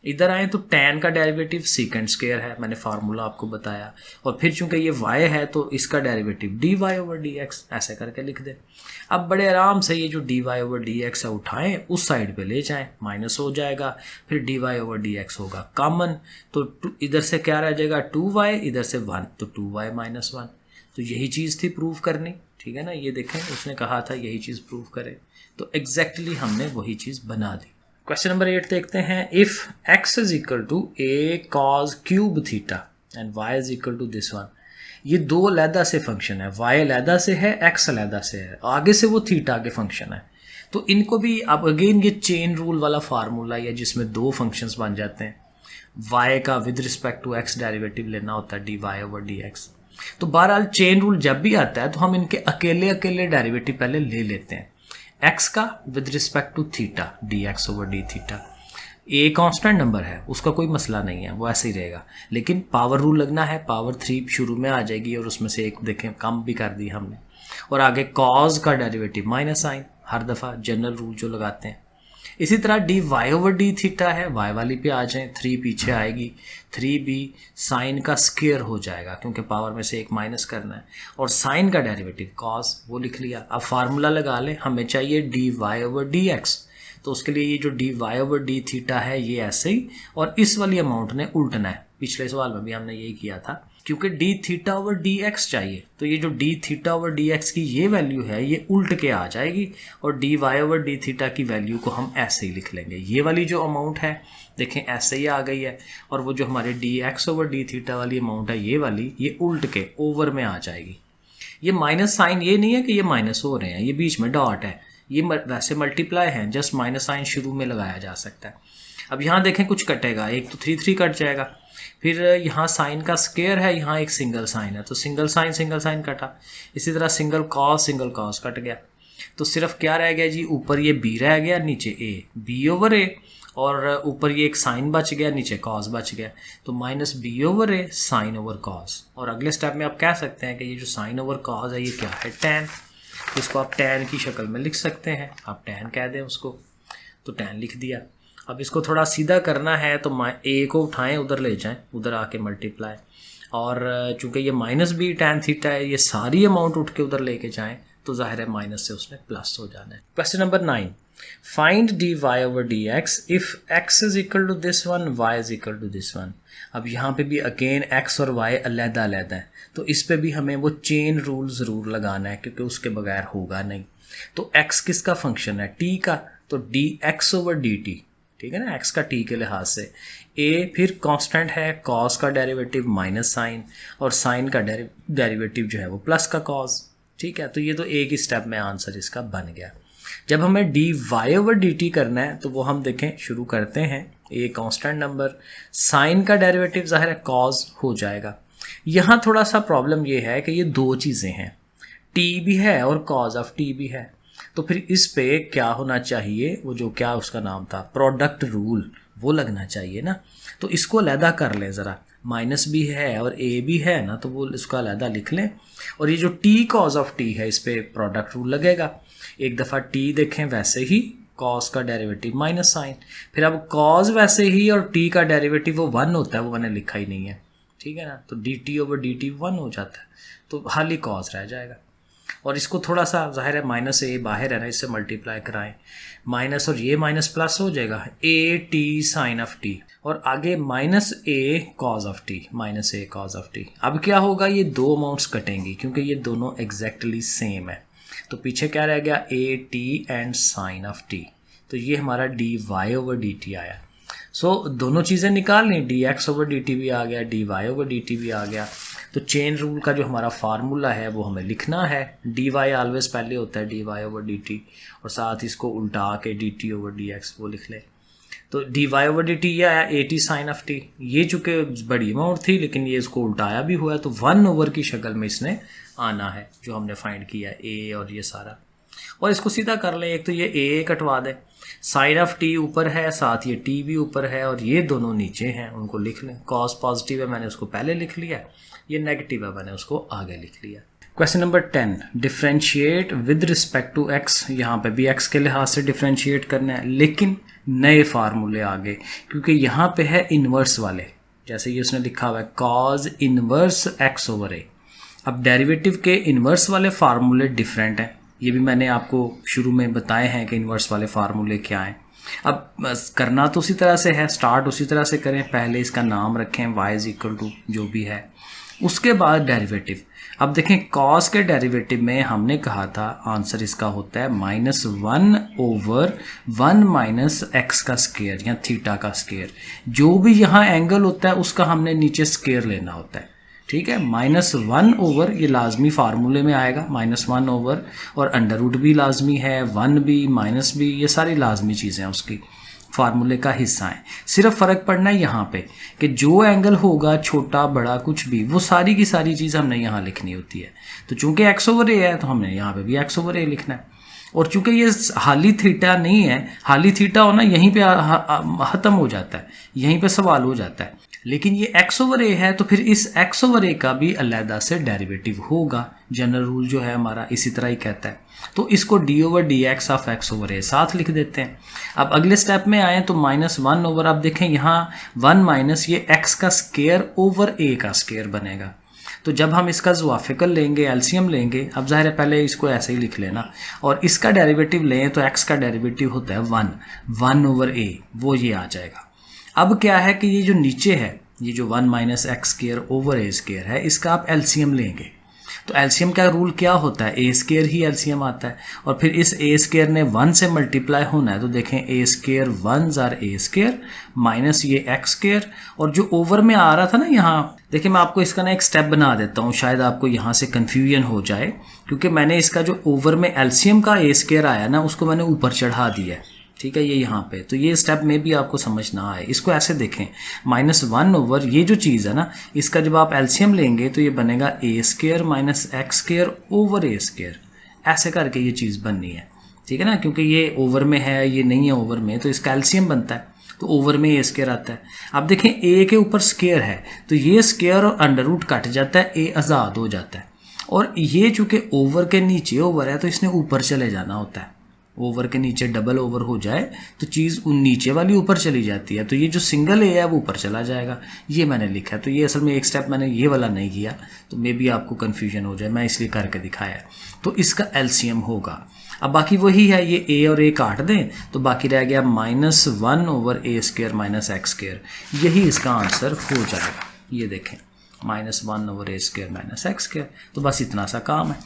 A: इधर आए तो tan का डेरिवेटिव सीकेंड स्क्वायर है, मैंने फार्मूला आपको बताया, और फिर चूंकि ये y है तो इसका डेरिवेटिव dy ओवर dx, ऐसे करके लिख दें। अब बड़े आराम से ये जो dy ओवर dx है उठाएं, उस साइड पे ले जाएं, माइनस हो जाएगा, फिर dy ओवर dx होगा कॉमन, तो इधर से क्या रह जाएगा 2y, इधर से 1, तो 2y माइनस 1। तो यही चीज़ थी प्रूव करनी। ठीक है ना, ये देखें उसने कहा था यही चीज़ प्रूव करें, तो एग्जैक्टली हमने वही चीज़ बना दी। क्वेश्चन नंबर 8 देखते हैं, if x is equal to a cos cube theta and y is equal to this one. ये दो अलहदा से फंक्शन है, y अलहदा से है, x अलहदा से है, आगे से वो थीटा के फंक्शन है। तो इनको भी अब अगेन ये चेन रूल वाला फार्मूला है जिसमें दो फंक्शंस बन जाते हैं, y का with respect to x derivative लेना होता है dy ओवर dx। तो बहरहाल चेन रूल जब भी आता है तो हम इनके अकेले अकेले डेरिवेटिव पहले ले लेते हैं। x का with respect to theta dx over d theta, a constant number है उसका कोई मसला नहीं है, वो ऐसे ही रहेगा, लेकिन पावर रूल लगना है, पावर 3 शुरू में आ जाएगी और उसमें से एक देखें कम भी कर दी हमने, और आगे कॉज का डेरिवेटिव माइनस साइन, हर दफ़ा जनरल रूल जो लगाते हैं। इसी तरह dy ओवर डी थीटा है, y वाली पे आ जाएं, 3 पीछे आएगी, 3 भी साइन का स्क्वायर हो जाएगा क्योंकि पावर में से एक माइनस करना है, और साइन का डेरिवेटिव cos वो लिख लिया। अब फार्मूला लगा लें, हमें चाहिए dy ओवर dx, तो उसके लिए ये जो dy ओवर डी थीटा है ये ऐसे ही, और इस वाली अमाउंट ने उल्टना है। पिछले सवाल में भी हमने यही किया था, क्योंकि D theta over D x चाहिए, तो ये जो D theta over D x की ये वैल्यू है ये उल्ट के आ जाएगी, और d Y over d theta की वैल्यू को हम ऐसे ही लिख लेंगे। ये वाली जो अमाउंट है देखें ऐसे ही आ गई है, और वो जो हमारे D X over d theta वाली अमाउंट है ये वाली, ये उल्ट के ओवर में आ जाएगी। ये माइनस साइन ये नहीं है कि ये माइनस हो रहे हैं, ये बीच में डॉट है, ये वैसे मल्टीप्लाई है, जस्ट माइनस साइन शुरू में लगाया जा सकता है। अब यहाँ देखें कुछ कटेगा, एक तो 3 कट जाएगा, फिर यहाँ साइन का स्क्वायर है, यहाँ एक सिंगल साइन है तो सिंगल साइन कटा, इसी तरह सिंगल कॉस कट गया, तो सिर्फ क्या रह गया जी, ऊपर ये b रह गया, नीचे a, b ओवर a, और ऊपर ये एक साइन बच गया, नीचे कॉस बच गया, तो minus b over a sine over cos. और अगले स्टेप में आप कह सकते हैं कि ये जो साइन ओवर कॉस है ये क्या है, tan, इसको आप tan की शक्ल में लिख सकते हैं, आप tan कह दें उसको, तो tan लिख दिया। अब इसको थोड़ा सीधा करना है तो ए को उठाएं, उधर ले जाएं, उधर आके मल्टीप्लाई, और चूंकि ये माइनस बी tan थीटा है, ये सारी अमाउंट उठ के उधर लेके जाएं तो जाहिर है माइनस से उसने प्लस हो जाना है। Question number 9, find d Y over D x if x is equal to this one, y is equal to this one. अब यहाँ पे भी अगेन एक्स और वाई अलहदा अलहदा है, तो इस पे भी हमें वो चेन रूल ज़रूर लगाना है क्योंकि उसके बगैर होगा नहीं। तो x किसका फंक्शन है, t का, तो D X over D T, ठीक है ना, x का t के लिहाज से। a फिर कांस्टेंट है, cos का डेरिवेटिव माइनस साइन, और साइन का डेरिवेटिव जो है वो प्लस का cos, ठीक है। तो ये तो एक ही स्टेप में आंसर इसका बन गया। जब हमें d Y over D t करना है तो वो हम देखें, शुरू करते हैं, ए कांस्टेंट नंबर, साइन का डेरिवेटिव जाहिर है cos हो जाएगा। यहाँ थोड़ा सा प्रॉब्लम ये है कि ये दो चीज़ें हैं, t भी है और cos ऑफ t भी है, तो फिर इस पे क्या होना चाहिए, वो जो क्या उसका नाम था, प्रोडक्ट रूल, वो लगना चाहिए ना। तो इसको अलहदा कर लें ज़रा, माइनस भी है और a भी है ना, तो वो इसका अलहदा लिख लें, और ये जो t cos ऑफ t है इस पे प्रोडक्ट रूल लगेगा। एक दफ़ा t देखें वैसे ही, cos का डेरिवेटिव माइनस साइन, फिर अब cos वैसे ही और t का डेरिवेटिव वो 1 होता है, वो मैंने लिखा ही नहीं है, ठीक है ना। तो dt ओवर dt 1 हो जाता है, तो खाली cos रह जाएगा। और इसको थोड़ा सा जाहिर है माइनस ए बाहर है ना, इससे मल्टीप्लाई कराएं, माइनस और ये माइनस प्लस हो जाएगा, a t sine of t, और आगे minus a cos of t, minus a cos of t. अब क्या होगा, ये दो अमाउंट्स कटेंगी क्योंकि ये दोनों एग्जैक्टली सेम है, तो पीछे क्या रह गया, A T and sine of T, तो ये हमारा D Y over D T आया। सो दोनों चीज़ें निकाल ली, D X over D T भी आ गया, D Y over D T भी आ गया। तो चेन रूल का जो हमारा फार्मूला है वो हमें लिखना है, डी वाई ऑलवेज पहले होता है d Y over D t, और साथ इसको उल्टा के d t over D x वो लिख ले। तो d Y over D t ये आया a t sine of t, ये चूँकि बड़ी अमाउंट थी लेकिन ये इसको उल्टाया भी हुआ है, तो 1 ओवर की शक्ल में इसने आना है जो हमने फाइंड किया ए और ये सारा। और इसको सीधा कर लें, एक तो ये ए कटवा दें, साइन ऑफ टी ऊपर है, साथ ये टी भी ऊपर है, और ये दोनों नीचे हैं, उनको लिख लें। कॉस पॉजिटिव है, मैंने उसको पहले लिख लिया, ये नेगेटिव है, मैंने उसको आगे लिख लिया। Question number 10, differentiate with respect to x. यहाँ पे भी एक्स के लिहाज से डिफ्रेंशिएट करना है, लेकिन नए फार्मूले आगे, क्योंकि यहाँ पे है इन्वर्स वाले, जैसे ये उसने लिखा हुआ है कॉज इन्वर्स एक्स ओवर ए। अब डेरिवेटिव के इन्वर्स वाले फार्मूले डिफरेंट हैं, ये भी मैंने आपको शुरू में बताए हैं कि इन्वर्स वाले फार्मूले क्या हैं। अब करना तो उसी तरह से है, स्टार्ट उसी तरह से करें, पहले इसका नाम रखें y इज इक्वल टू जो भी है, उसके बाद डेरिवेटिव। अब देखें कॉस के डेरिवेटिव में हमने कहा था आंसर इसका होता है -1 ओवर 1 माइनस एक्स का स्केयर या थीटा का स्केयर। जो भी यहाँ एंगल होता है उसका हमने नीचे स्केयर लेना होता है, ठीक है। -1 ओवर, ये लाजमी फार्मूले में आएगा, -1 ओवर, और अंडर रूट भी लाजमी है, 1 भी, माइनस भी, ये सारी लाजमी चीज़ें हैं उसकी फार्मूले का हिस्सा है। सिर्फ फ़र्क पड़ना है यहाँ पे कि जो एंगल होगा, छोटा बड़ा कुछ भी, वो सारी की सारी चीज़ हमने यहाँ लिखनी होती है। तो चूंकि x ओवर ए है तो हमने यहाँ पे भी x ओवर ए लिखना है, और चूंकि ये हाली थीटा नहीं है, हाली थीटा होना यहीं पे ख़त्म हो जाता है, यहीं पे सवाल हो जाता है, लेकिन ये x ओवर ए है तो फिर इस x ओवर ए का भी अलहदा से डेरिवेटिव होगा। जनरल रूल जो है हमारा इसी तरह ही कहता है, तो इसको D over D X of X over A साथ लिख देते हैं। अब अगले स्टेप में आए तो -1 ओवर, आप देखें यहाँ 1 माइनस ये x का स्केयर ओवर a का स्केयर बनेगा। तो जब हम इसका ज़ुआफिकल लेंगे, एलसीएम लेंगे, अब ज़ाहिर है पहले इसको ऐसे ही लिख लेना, और इसका डेरिवेटिव लें तो x का डेरिवेटिव होता है 1 ओवर a, वो ये आ जाएगा। अब क्या है कि ये जो नीचे है, ये जो 1 minus X square over A square है, इसका आप एलसीएम लेंगे, तो एलसीएम का रूल क्या होता है, ए स्केयर ही एलसीएम आता है, और फिर इस ए स्केयर ने 1 से मल्टीप्लाई होना है, तो देखें ए स्केयर 1 जार ए स्केयर माइनस ये एक्स स्केयर, और जो ओवर में आ रहा था ना यहाँ, देखिए मैं आपको इसका ना एक स्टेप बना देता हूँ, शायद आपको यहाँ से कन्फ्यूजन हो जाए, क्योंकि मैंने इसका जो ओवर में एलसीएम का ए स्केयर आया ना, उसको मैंने ऊपर चढ़ा दिया है, ठीक है, ये यहाँ पे, तो ये स्टेप में भी आपको समझ ना आए। इसको ऐसे देखें, -1 ओवर ये जो चीज़ है ना, इसका जब आप एलसीएम लेंगे तो ये बनेगा A square minus X square over A square, ऐसे करके ये चीज़ बननी है, ठीक है ना, क्योंकि ये ओवर में है, ये नहीं है ओवर में, तो इसका एलसीएम बनता है, तो ओवर में ए स्केयर आता है। अब देखें ए के ऊपर स्केयर है, तो ये स्केयर और अंडर रूट कट जाता है, ए आज़ाद हो जाता है, और ये चूँकि ओवर के नीचे ओवर है तो इसने ऊपर चले जाना होता है, ओवर के नीचे डबल ओवर हो जाए तो चीज़ उन नीचे वाली ऊपर चली जाती है, तो ये जो सिंगल ए है वो ऊपर चला जाएगा, ये मैंने लिखा है। तो ये असल में एक स्टेप मैंने ये वाला नहीं किया, तो मे बी आपको कन्फ्यूजन हो जाए, मैं इसलिए करके दिखाया है। तो इसका एलसीएम होगा, अब बाकी वही है, ये ए और ए काट दें तो बाकी रह गया -1 over a square minus x square, यही इसका आंसर हो जाएगा। ये देखें -1 over a square minus x square, तो बस इतना सा काम है।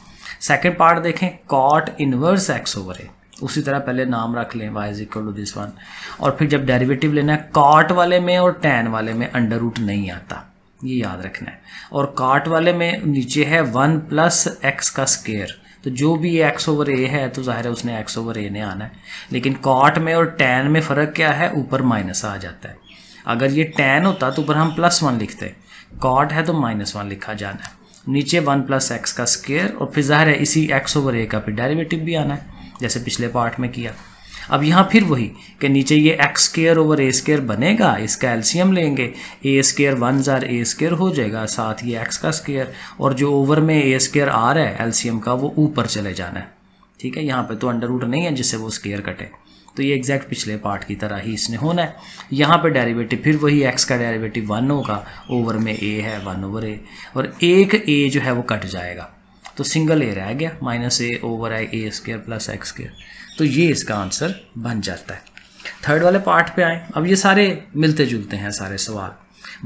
A: सेकेंड पार्ट देखें, cot inverse x over a, उसी तरह पहले नाम रख लें y equal to this one, और फिर जब डेरिवेटिव लेना है कॉट वाले में और टैन वाले में अंडर रूट नहीं आता, ये याद रखना है। और कॉट वाले में नीचे है 1 प्लस एक्स का स्क्वायर, तो जो भी एक्स ओवर ए है तो जाहिर है उसने एक्स ओवर ए ने आना है। लेकिन कॉट में और टैन में फ़र्क क्या है, ऊपर माइनस आ जाता है। अगर ये टैन होता तो ऊपर हम +1 लिखते, कॉट है तो -1 लिखा जाना है, नीचे 1 प्लस एक्स का स्क्वायर, और फिर जाहिर है इसी एक्स ओवर ए का फिर डेरिवेटिव भी आना है जैसे पिछले पार्ट में किया। अब यहाँ फिर वही कि नीचे ये x square over a square बनेगा, इसका एलसीएम लेंगे, ए स्क्वायर 1 जार ए स्क्वायर हो जाएगा, साथ ये एक्स का स्क्वायर, और जो ओवर में ए स्क्वायर आ रहा है एलसीएम का वो ऊपर चले जाना है। ठीक है, यहाँ पे तो अंडर रूट नहीं है जिससे वो स्क्वायर कटे, तो ये एग्जैक्ट पिछले पार्ट की तरह ही इसने होना है। यहाँ पे डेरिवेटिव फिर वही एक्स का डेरिवेटिव 1 होगा, ओवर में ए है 1 ओवर ए, और एक ए जो है वो कट जाएगा, तो सिंगल ए रह गया, -a over a square plus x square, तो ये इसका आंसर बन जाता है। थर्ड वाले पार्ट पे आए, अब ये सारे मिलते जुलते हैं सारे सवाल।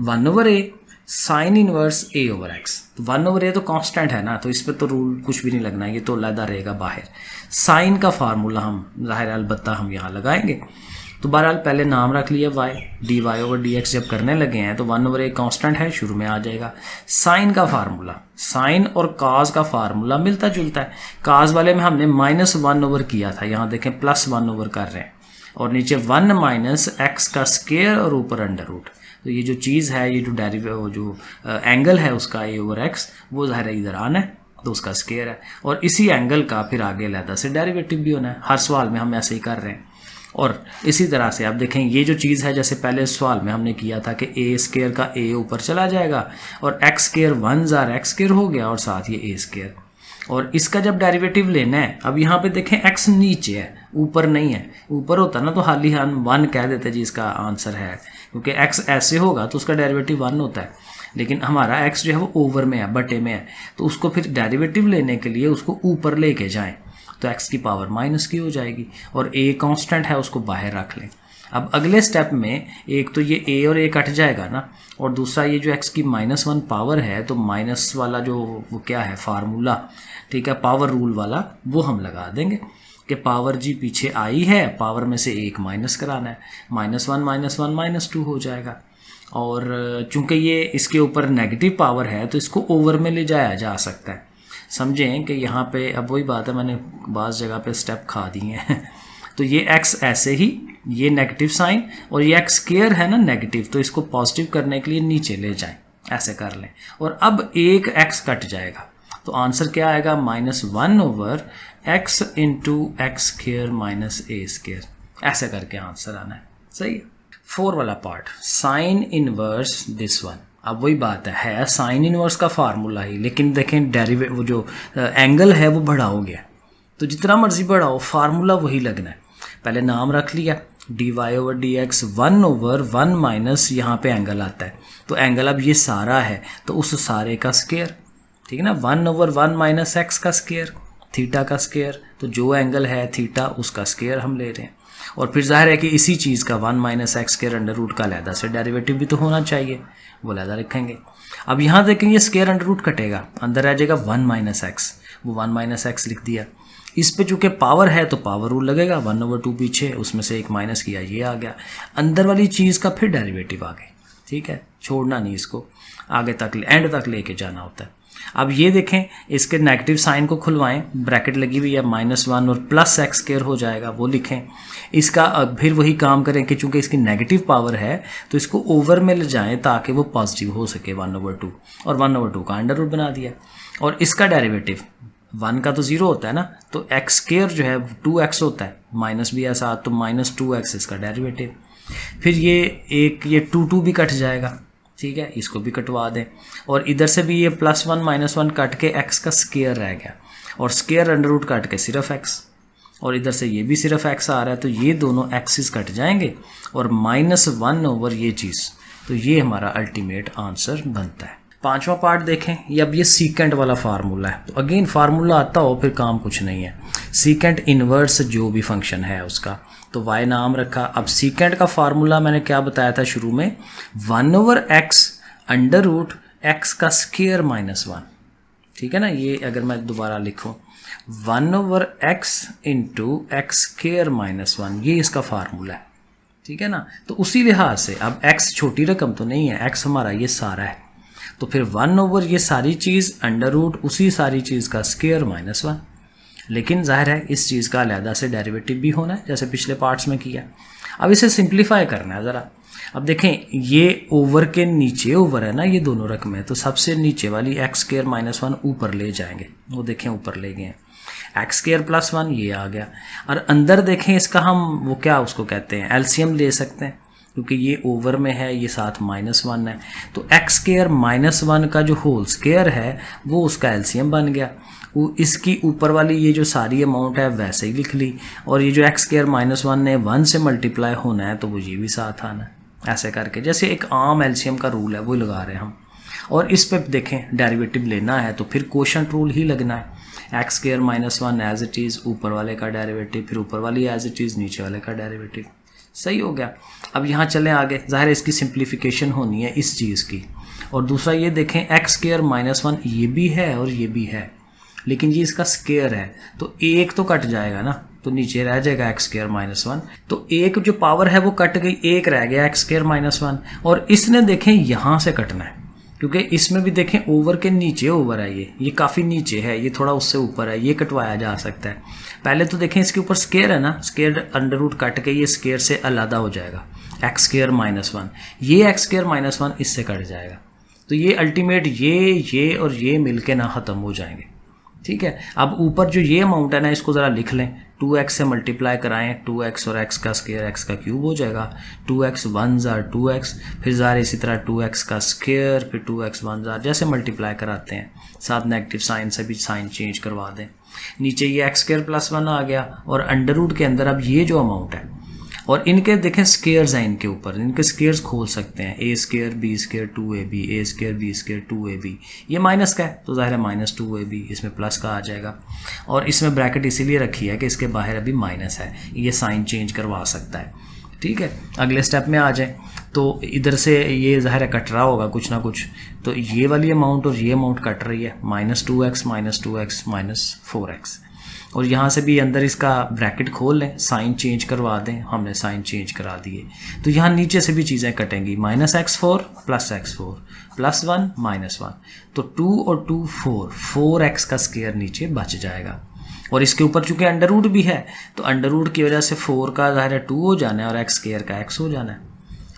A: 1 ओवर ए साइन इनवर्स ए ओवर एक्स, तो 1 ओवर ए तो कांस्टेंट है ना, तो इस पर तो रूल कुछ भी नहीं लगना, ये तो अलग रहेगा बाहर। साइन का फार्मूला हम जाहिर अलबत्ता हम यहाँ लगाएंगे, तो बहरहाल पहले नाम रख लिया y, dy ओवर dx जब करने लगे हैं तो 1 ओवर ए कांस्टेंट है, शुरू में आ जाएगा। साइन का फार्मूला, साइन और काज का फार्मूला मिलता जुलता है। काज वाले में हमने -1 ओवर किया था, यहाँ देखें +1 ओवर कर रहे हैं, और नीचे 1 माइनस एक्स का स्क्वायर और ऊपर अंडर रूट, तो ये जो चीज़ है, ये जो जो एंगल है उसका ए ओवर एक्स, वो ज़ाहिर इधर आना है तो उसका स्क्वायर है, और इसी एंगल का फिर आगे अलग से डेरिवेटिव भी होना है। हर सवाल में हम ऐसे ही कर रहे हैं। और इसी तरह से आप देखें ये जो चीज़ है, जैसे पहले सवाल में हमने किया था कि ए स्क्वायर का ए ऊपर चला जाएगा और x square 1 jar x square हो गया और साथ ये ए स्क्वायर, और इसका जब डेरिवेटिव लेना है, अब यहाँ पे देखें एक्स नीचे है ऊपर नहीं है, ऊपर होता ना तो हाली हम 1 कह देते जी इसका आंसर है, क्योंकि एक्स ऐसे होगा तो उसका डेरिवेटिव 1 होता है, लेकिन हमारा एक्स जो है वो ओवर में है, बटे में है, तो उसको फिर डेरिवेटिव लेने के लिए उसको ऊपर लेके जाएं तो x की पावर माइनस की हो जाएगी, और a कांस्टेंट है उसको बाहर रख लें। अब अगले स्टेप में एक तो ये a और a कट जाएगा ना, और दूसरा ये जो x की -1 पावर है, तो माइनस वाला जो वो क्या है फार्मूला, ठीक है, पावर रूल वाला, वो हम लगा देंगे कि पावर जी पीछे आई है, पावर में से एक माइनस कराना है, -1 -1 -2 हो जाएगा। और चूंकि ये इसके ऊपर नेगेटिव पावर है तो इसको ओवर में ले जाया जा सकता है। समझें कि यहाँ पे अब वही बात है, मैंने बाज़ जगह पे स्टेप खा दिए हैं तो ये x ऐसे ही, ये नेगेटिव साइन, और ये x स्क्वायर है ना नेगेटिव, तो इसको पॉजिटिव करने के लिए नीचे ले जाएं, ऐसे कर लें, और अब एक x कट जाएगा, तो आंसर क्या आएगा, -1 over x into X square minus A square, ऐसे करके आंसर आना है। सही है। 4 वाला part, sine inverse this one, अब वही बात है साइन इनवर्स का फार्मूला ही, लेकिन देखें डेरिवेटिव वो जो एंगल है वो बड़ा हो गया, तो जितना मर्जी बड़ा हो फार्मूला वही लगना है। पहले नाम रख लिया, dy over dx 1 over 1 minus, यहाँ पे एंगल आता है, तो एंगल अब ये सारा है तो उस सारे का स्क्वायर, ठीक है ना, 1 ओवर 1 माइनस एक्स का स्क्वायर, थीटा का स्क्वायर, तो जो एंगल है थीटा उसका स्क्वायर हम ले रहे हैं, और फिर जाहिर है कि इसी चीज़ का 1 minus x square under root का अलहदा से डेरिवेटिव भी तो होना चाहिए, वो अलहदा रखेंगे। अब यहाँ देखेंगे स्क्वायर अंडर रूट कटेगा, अंदर आ जाएगा 1 माइनस एक्स, वो 1 माइनस एक्स लिख दिया, इस पे चूँकि पावर है तो पावर रूल लगेगा, 1 ओवर 2 पीछे, उसमें से एक माइनस किया, ये आ गया, अंदर वाली चीज़ का फिर डेरिवेटिव आ गए, ठीक है, छोड़ना नहीं, इसको आगे तक एंड तक लेके जाना होता है। अब ये देखें, इसके नेगेटिव साइन को खुलवाएं, ब्रैकेट लगी हुई है, -1 और प्लस एक्स स्क्वायर हो जाएगा, वो लिखें। इसका फिर वही काम करें कि चूंकि इसकी नेगेटिव पावर है तो इसको ओवर में ले जाएं ताकि वो पॉजिटिव हो सके, 1 ओवर 2, और 1 ओवर 2 का अंडर रूट बना दिया, और इसका डेरिवेटिव 1 का तो 0 होता है ना, तो एक्स स्क्वायर जो है 2x होता है, माइनस भी ऐसा, तो -2x इसका डेरिवेटिव, फिर ये 2 भी कट जाएगा, ठीक है, इसको भी कटवा दें, और इधर से भी ये +1 -1 कट के x का स्क्वायर रह गया, और स्क्वायर अंडर रूट कट के सिर्फ x, और इधर से ये भी सिर्फ x आ रहा है, तो ये दोनों एक्सिस कट जाएंगे और -1 ओवर ये चीज़, तो ये हमारा अल्टीमेट आंसर बनता है। पांचवा पार्ट देखें, ये अब ये सीकेंट वाला फार्मूला है। तो अगेन फार्मूला आता हो फिर काम कुछ नहीं है। सीकेंट इनवर्स जो भी फंक्शन है उसका, तो y नाम रखा। अब सीकेंट का फार्मूला मैंने क्या बताया था शुरू में, 1/x √x का स्क्वायर -1। ठीक है ना, ये अगर मैं दोबारा लिखूं 1/x × x स्क्वायर -1, ये इसका फार्मूला है। ठीक है ना, तो उसी लिहाज से अब x छोटी रकम तो नहीं है, x हमारा ये सारा है, तो फिर 1 ओवर ये सारी चीज़ √ उसी सारी चीज़ का स्क्वायर -1। लेकिन जाहिर है इस चीज़ का अलहदा से डेरिवेटिव भी होना है, जैसे पिछले पार्ट्स में किया। अब इसे सिंप्लीफाई करना है ज़रा। अब देखें ये ओवर के नीचे ओवर है ना, ये दोनों रकमें, तो सबसे नीचे वाली x² -1 ऊपर ले जाएंगे, वो देखें ऊपर ले गए, x² +1 ये आ गया। और अंदर देखें इसका हम वो क्या उसको कहते हैं, एलसीएम ले सकते हैं, क्योंकि ये ओवर में है, ये साथ -1 है, तो x² -1 का जो होल स्क्वायर है वो उसका एलसीएम बन गया। वो इसकी ऊपर वाली ये जो सारी अमाउंट है वैसे ही लिख ली, और ये जो x² -1 ने 1 से मल्टीप्लाई होना है तो वो ये भी साथ आना है, ऐसे करके जैसे एक आम एलसीएम का रूल है वो लगा रहे हैं हम। और इस पे देखें डेरिवेटिव लेना है तो फिर कोशेंट रूल ही लगना है, x² -1 एज इट इज़, ऊपर वाले का डेरिवेटिव, फिर ऊपर वाली एज इट इज़, नीचे वाले का डेरिवेटिव। सही हो गया। अब यहाँ चलें आगे, ज़ाहिर है इसकी सिंप्लीफिकेशन होनी है इस चीज़ की। और दूसरा ये देखें x² -1 ये भी है और ये भी है, लेकिन ये इसका स्क्वायर है, तो एक तो कट जाएगा ना, तो नीचे रह जाएगा x² -1, तो एक जो पावर है वो कट गई, एक रह गया x² -1। और इसने देखें यहाँ से कटना है, क्योंकि इसमें भी देखें ओवर के नीचे ओवर है, ये काफ़ी नीचे है, ये थोड़ा उससे ऊपर है, ये कटवाया जा सकता है। पहले तो देखें इसके ऊपर स्क्वायर है ना, स्क्वायर √ कट के ये स्क्वायर से अलग हो जाएगा, x² -1, ये x² -1 इससे कट जाएगा, तो ये अल्टीमेट ये और ये मिलके ना ख़त्म हो जाएंगे। ठीक है, अब ऊपर जो ये अमाउंट है ना इसको ज़रा लिख लें, 2x से मल्टीप्लाई कराएं, 2x और x का स्क्वायर x का क्यूब हो जाएगा, 2x 1 जार 2x, फिर ज़ाहिर इसी तरह 2x का स्क्वायर, फिर 2x 1 जार, जैसे मल्टीप्लाई कराते हैं, साथ नेगेटिव साइन से भी साइन चेंज करवा दें। नीचे ये x² +1 आ गया, और √ के अंदर अब ये जो अमाउंट है, और इनके देखें स्क्वायर्स हैं इनके ऊपर, इनके स्क्वायर्स खोल सकते हैं, a² b² 2ab, a² b² 2ab, ये माइनस का है तो ज़ाहिर है -2ab, इसमें प्लस का आ जाएगा, और इसमें ब्रैकेट इसीलिए रखी है कि इसके बाहर अभी माइनस है, ये साइन चेंज करवा सकता है। ठीक है, अगले स्टेप में आ जाए, तो इधर से ये ज़ाहिर है कट रहा होगा कुछ ना कुछ, तो ये वाली अमाउंट और ये अमाउंट कट रही है, -2x -4x, और यहाँ से भी अंदर इसका ब्रैकेट खोल लें, साइन चेंज करवा दें, हमने साइन चेंज करा दिए, तो यहाँ नीचे से भी चीज़ें कटेंगी, -x4 +x4 +1 -1, तो 2 और 2 4x का स्क्वायर नीचे बच जाएगा। और इसके ऊपर चूंकि √ भी है, तो √ की वजह से 4 का ज़ाहिर है 2 हो जाना है और x² का x हो जाना है।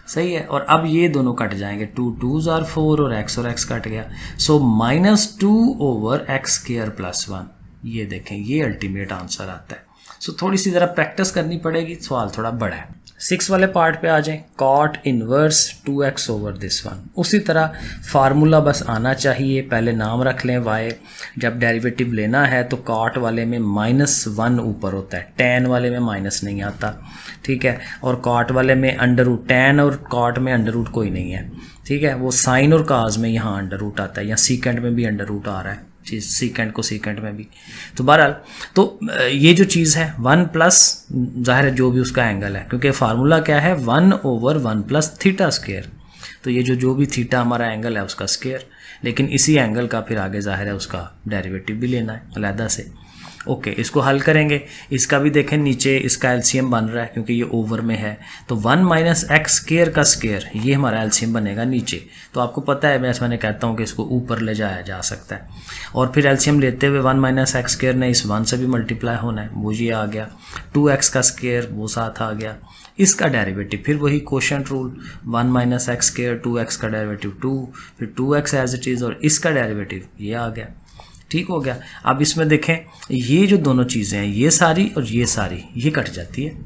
A: सही है, और अब ये दोनों कट जाएंगे, 2 2 जार 4 और x कट गया, सो -2 ओवर x² +1, ये देखें ये अल्टीमेट आंसर आता है। सो थोड़ी सी ज़रा प्रैक्टिस करनी पड़ेगी, सवाल थोड़ा बड़ा है। 6 वाले पार्ट पे आ जाएं, cot inverse 2x over this one, उसी तरह फार्मूला बस आना चाहिए, पहले नाम रख लें y, जब डेरिवेटिव लेना है तो cot वाले में -1 ऊपर होता है, tan वाले में माइनस नहीं आता। ठीक है, और cot वाले में √ tan और cot में √ कोई नहीं है। ठीक है, वो साइन और काज में यहाँ √ आता है, या सीकेंट में भी √ आ रहा है, चीज़ सीकेंट को सीकेंट में भी। तो बहरहाल तो ये जो चीज़ है 1 प्लस ज़ाहिर है जो भी उसका एंगल है, क्योंकि फार्मूला क्या है 1 ओवर 1 प्लस थीटा स्क्वायर, तो ये जो भी थीटा हमारा एंगल है उसका स्क्वायर, लेकिन इसी एंगल का फिर आगे ज़ाहिर है उसका डेरिवेटिव भी लेना है अलहदा से। ओके, इसको हल करेंगे, इसका भी देखें नीचे इसका एलसीएम बन रहा है क्योंकि ये ओवर में है, तो 1 - x² का स्क्वायर ये हमारा एलसीएम बनेगा नीचे। तो आपको पता है मैंने कहता हूँ कि इसको ऊपर ले जाया जा सकता है, और फिर एलसीएम लेते हुए 1 - x² ने इस 1 से भी मल्टीप्लाई होना है, वो ये आ गया, 2x का स्क्वायर वो साथ आ गया, इसका डेरिवेटिव फिर वही कोशेंट रूल, 1 - x², 2x का डेरिवेटिव 2, फिर 2x एज इट इज़, और इसका डेरिवेटिव ये आ गया। ठीक हो गया। अब इसमें देखें ये जो दोनों चीज़ें हैं, ये सारी और ये सारी ये कट जाती है।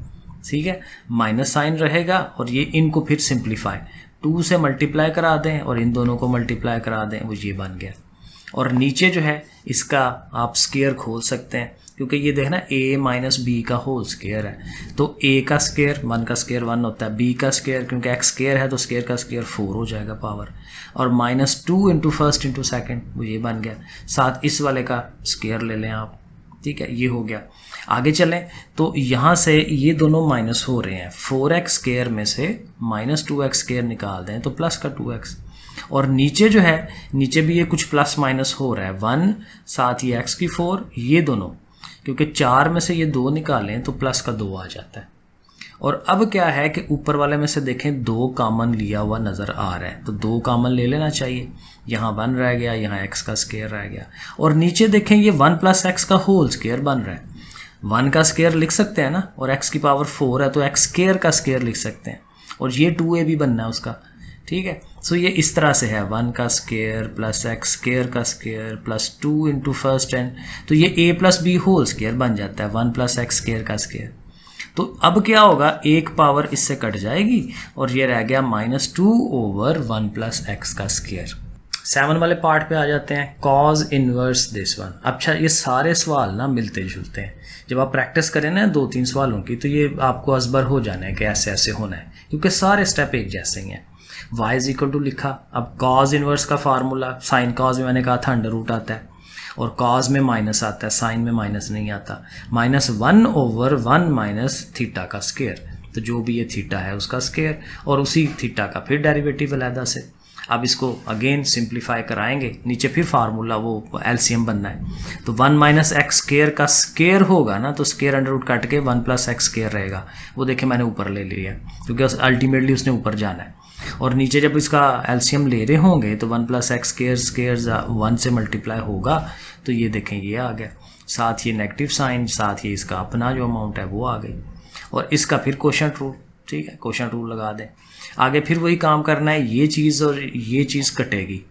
A: ठीक है, माइनस साइन रहेगा, और ये इनको फिर सिंप्लीफाई 2 से मल्टीप्लाई करा दें और इन दोनों को मल्टीप्लाई करा दें, वो ये बन गया। और नीचे जो है इसका आप स्केयर खोल सकते हैं, क्योंकि ये देखना a माइनस बी का होल स्केयर है, तो a का स्केयर 1 का स्केयर 1 होता है, b का स्केयर क्योंकि x स्केयर है तो स्केयर का स्केयर 4 हो जाएगा पावर, और -2 इंटू फर्स्ट इंटू सेकेंड वो ये बन गया। साथ इस वाले का स्केयर ले लें आप, ठीक है, ये हो गया। आगे चलें तो यहाँ से ये दोनों माइनस हो रहे हैं, 4x स्केयर में से -2x स्केयर निकाल दें तो प्लस का 2x, और नीचे जो है नीचे भी ये कुछ प्लस माइनस हो रहा है, 1 साथ ही x की 4, ये दोनों क्योंकि 4 में से ये 2 निकालें तो प्लस का 2 आ जाता है। और अब क्या है कि ऊपर वाले में से देखें 2 कॉमन लिया हुआ नज़र आ रहा है, तो 2 कॉमन ले लेना चाहिए, यहाँ 1 रह गया, यहाँ x का स्केयर रह गया, और नीचे देखें ये 1 प्लस x का होल स्केयर बन रहा है, 1 का स्केयर लिख सकते हैं ना, और x की पावर 4 है तो x स्केयर का स्केयर लिख सकते हैं, और ये 2a भी बनना है उसका, ठीक है। सो ये इस तरह से है 1 का स्केयर प्लस x स्केयर का square plus 2 into first n, तो ये a plus b whole square बन जाता है 1 प्लस x स्केयर का स्केयर। तो अब क्या होगा, एक पावर इससे कट जाएगी और ये रह गया -2 ओवर 1 प्लस x का स्केयर। 7 वाले पार्ट पे आ जाते हैं, कॉज इनवर्स दिस वन। अच्छा ये सारे सवाल ना मिलते जुलते हैं, जब आप प्रैक्टिस करें ना 2-3 सवालों की तो ये आपको असबर हो जाना है कि ऐसे ऐसे होना है, क्योंकि सारे स्टेप एक जैसे ही हैं। y इज इक्वल टू लिखा, अब कॉज इनवर्स का फार्मूला, साइन कॉज में मैंने कहा था √ आता है, और कॉज में माइनस आता है, साइन में माइनस नहीं आता, -1 ओवर 1 माइनस थीटा का स्केयर, तो जो भी ये थीटा है उसका स्केयर, और उसी थीटा का फिर डेरिवेटिव अलहदा से। अब इसको अगेन सिंप्लीफाई कराएंगे, नीचे फिर फार्मूला वो एलसीएम बनना है, तो 1 माइनस एक्स स्केयर का स्केयर होगा ना, तो स्केयर अंडर रूट काट के 1 प्लस एक्स स्केयर रहेगा, वो देखे मैंने ऊपर ले लिया क्योंकि अल्टीमेटली उसने ऊपर जाना है, और नीचे जब इसका एलसीएम ले रहे होंगे तो 1 प्लस एक्स स्केयर 1 से मल्टीप्लाई होगा, तो ये देखें ये आ गया, साथ ये नेगेटिव साइन, साथ ही इसका अपना जो अमाउंट है वो आ गई, और इसका फिर क्वोशंट रूल, ठीक है, क्वोशंट रूल लगा दें। आगे फिर वही काम करना है, ये चीज़ और ये चीज़ कटेगी,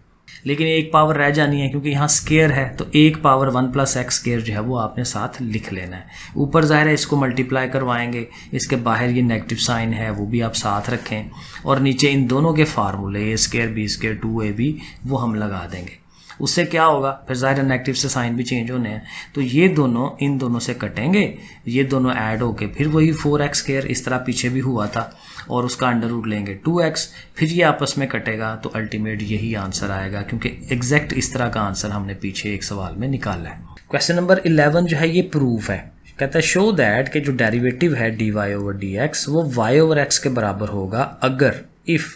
A: लेकिन एक पावर रह जानी है क्योंकि यहाँ स्केयर है, तो एक पावर 1 प्लस एक्स स्केयर जो है वो आपने साथ लिख लेना है। ऊपर ज़ाहिर है इसको मल्टीप्लाई करवाएंगे, इसके बाहर ये नेगेटिव साइन है वो भी आप साथ रखें, और नीचे इन दोनों के फार्मूले a square b square 2ab वो हम लगा देंगे। उससे क्या होगा, फिर ज़ाहिर है नेगेटिव से साइन भी चेंज होने हैं, तो ये दोनों इन दोनों से कटेंगे, ये दोनों ऐड होके फिर वही 4x स्केयर इस तरह पीछे भी हुआ था, और उसका अंडर रूट लेंगे 2x, फिर ये आपस में कटेगा, तो अल्टीमेट यही आंसर आएगा, क्योंकि एग्जैक्ट इस तरह का आंसर हमने पीछे एक सवाल में निकाला है। क्वेश्चन नंबर 11 जो है ये प्रूफ है, कहता है शो दैट कि जो डेरिवेटिव है dy ओवर dx वो y ओवर x के बराबर होगा अगर if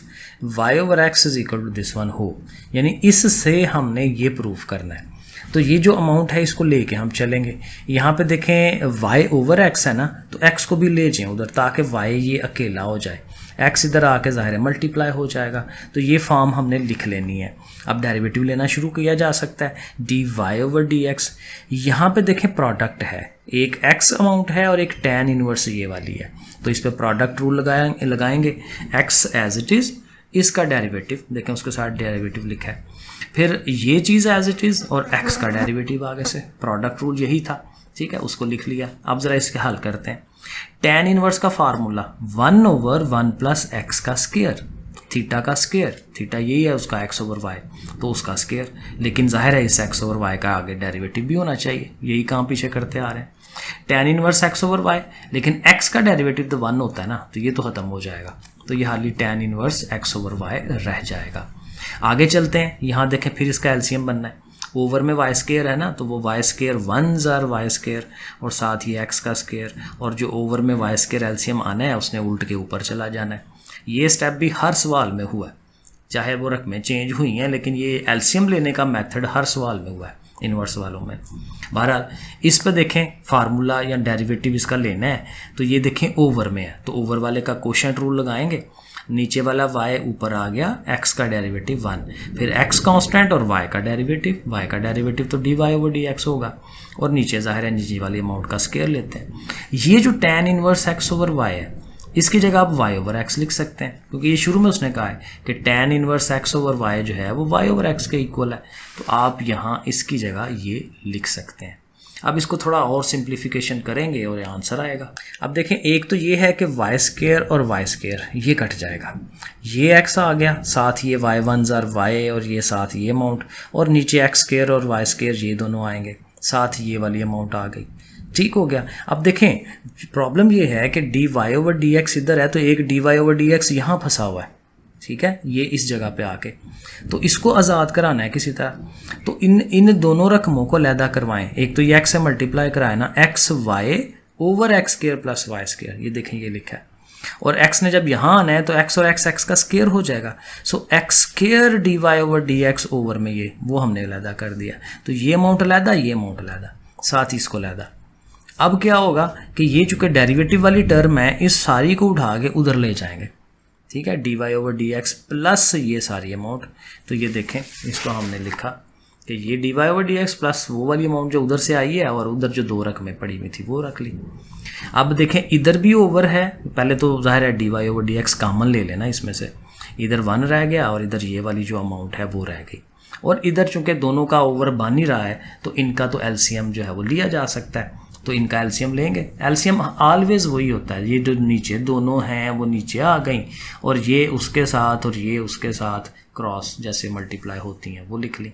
A: y over x is equal to this one हो, यानी इससे हमने ये प्रूफ करना है। तो ये जो अमाउंट है इसको लेके हम चलेंगे, यहाँ पे देखें y ओवर x है ना, तो x को भी ले जाएं उधर ताकि y ये अकेला हो जाए, x इधर आके ज़ाहिर है मल्टीप्लाई हो जाएगा, तो ये फॉर्म हमने लिख लेनी है। अब डेरिवेटिव लेना शुरू किया जा सकता है, dy ओवर dx, यहाँ पे देखें प्रोडक्ट है, एक x अमाउंट है और एक tan इनवर्स ये वाली है, तो इस पर प्रोडक्ट रूल लगाएंगे, x एज इट इज़, इसका डेरिवेटिव देखें उसके साथ डेरिवेटिव लिखा है, फिर ये चीज़ एज इट इज़ और x का डेरिवेटिव आगे से, प्रोडक्ट रूल यही था, ठीक है, उसको लिख लिया। अब ज़रा इसके हल करते हैं। tan इनवर्स का फार्मूला 1 ओवर 1 प्लस एक्स का स्केयर, थीटा का स्केयर, थीटा यही है उसका x ओवर y, तो उसका स्केयर, लेकिन जाहिर है इस x ओवर y का आगे डेरिवेटिव भी होना चाहिए, यही काम पीछे करते आ रहे हैं। tan inverse x over y, लेकिन x का डेरिवेटिव तो 1 होता है ना, तो ये तो ख़त्म हो जाएगा, तो ये हाली tan inverse x over y रह जाएगा। आगे चलते हैं, यहाँ देखें फिर इसका एलसीएम बनना है, ओवर में y स्केयर है ना, तो वो y स्केयर 1 ज़ार y स्केयर और साथ ही x का स्केयर, और जो ओवर में y स्केयर एलसीएम आना है उसने उल्ट के ऊपर चला जाना है। ये स्टेप भी हर सवाल में हुआ है, चाहे वो रकमें चेंज हुई हैं, लेकिन ये एलसीएम लेने का मेथड हर सवाल में हुआ है इनवर्स वालों में। बहरहाल इस पर देखें फार्मूला या डेरिवेटिव इसका लेना है, तो ये देखें ओवर में है, तो ओवर वाले का कोशेंट रूल लगाएंगे, नीचे वाला y ऊपर आ गया, x का डेरिवेटिव 1, फिर x कांस्टेंट और y का डेरिवेटिव तो dy ओवर dx होगा, और नीचे जाहिर है नीचे वाली अमाउंट का स्केयर लेते हैं। ये जो tan inverse x over y है, इसकी जगह आप y ओवर x लिख सकते हैं, क्योंकि ये शुरू में उसने कहा है कि tan inverse x over y जो है वो y ओवर x के इक्वल है, तो आप यहाँ इसकी जगह ये लिख सकते हैं। अब इसको थोड़ा और सिंप्लीफिकेशन करेंगे और आंसर आएगा। अब देखें, एक तो ये है कि वाई स्केयर और वाई स्केयर ये कट जाएगा, ये एक्स आ गया, साथ ये वाई वन ज़ार वाई और ये साथ ये अमाउंट, और नीचे एक्स स्केयर और वाई स्केयर ये दोनों आएंगे, साथ ये वाली अमाउंट आ गई। ठीक हो गया। अब देखें, प्रॉब्लम ये है कि d Y over D x इधर है, तो एक d Y over D x यहाँ फंसा हुआ है, ठीक है, ये इस जगह पे आके, तो इसको आज़ाद कराना है किसी तरह। तो इन दोनों रकमों को अलहदा करवाएं। एक तो ये एक्स से मल्टीप्लाई कराए ना, x y over x square plus y square, ये देखें ये लिखा है, और एक्स ने जब यहाँ आना है तो एक्स और एक्स एक्स का स्केयर हो जाएगा। So X square D Y over D X over में ये वो हमने अलहदा कर दिया। तो ये अमाउंट अलहदा, ये अमाउंट अलहदा, साथ ही इसको अलहदा। अब क्या होगा कि ये चूंकि डेरिवेटिव वाली टर्म है, इस सारी को उठा के उधर ले जाएंगे, ठीक है, d Y over D x plus ये सारी अमाउंट। तो ये देखें, इसको हमने लिखा कि ये d Y over D x plus वो वाली अमाउंट जो उधर से आई है, और उधर जो दो रकमें पड़ी हुई थी वो रख ली। अब देखें, इधर भी ओवर है, पहले तो जाहिर है d Y over D x common ले लेना इसमें से, इधर 1 रह गया और इधर ये वाली जो अमाउंट है वो रह गई, और इधर चूंकि दोनों का ओवर बन ही रहा है तो इनका तो एलसीएम जो है वो लिया जा सकता है। तो इनका एलसीएम लेंगे। एलसीएम ऑलवेज वही होता है, ये जो नीचे दोनों हैं वो नीचे आ गई, और ये उसके साथ और ये उसके साथ क्रॉस जैसे मल्टीप्लाई होती हैं वो लिख ली।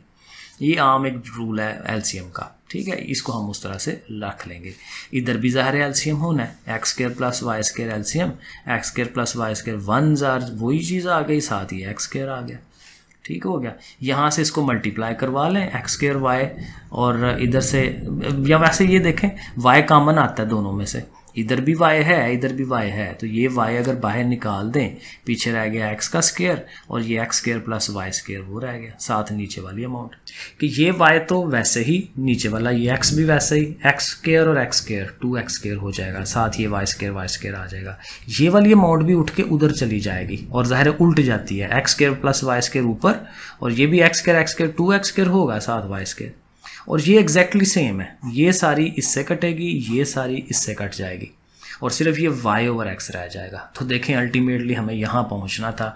A: ये आम एक रूल है एलसीएम का, ठीक है, इसको हम उस तरह से रख लेंगे। इधर भी ज़ाहिर एलसीएम होना है, x square plus y square LCM, x square plus y square 1 जार वही चीज़ आ गई, साथ ही एक्स स्क्वायर आ गया। ठीक हो गया। यहाँ से इसको मल्टीप्लाई करवा लें एक्स स्क्वायर वाई, और इधर से, या वैसे ये देखें वाई कॉमन आता है दोनों में से, इधर भी वाई है इधर भी वाई है, तो ये वाई अगर बाहर निकाल दें, पीछे रह गया एक्स का स्क्वायर, और ये x square plus y square वो रह गया, साथ नीचे वाली अमाउंट। कि ये वाई तो वैसे ही, नीचे वाला ये एक्स भी वैसे ही, एक्स स्क्वायर और एक्स स्क्वायर 2x स्क्वायर हो जाएगा, साथ ये वाई स्क्वायर आ जाएगा। ये वाली अमाउंट भी उठ के उधर चली जाएगी, और ज़ाहिर उल्ट जाती है, x square plus y square ऊपर, और ये भी एक्स स्क्वायर 2x स्क्वायर होगा साथ वाई स्क्वायर, और ये एग्जैक्टली सेम है, ये सारी इससे कटेगी, ये सारी इससे कट जाएगी, और सिर्फ ये y ओवर x रह जाएगा। तो देखें अल्टीमेटली हमें यहाँ पहुँचना था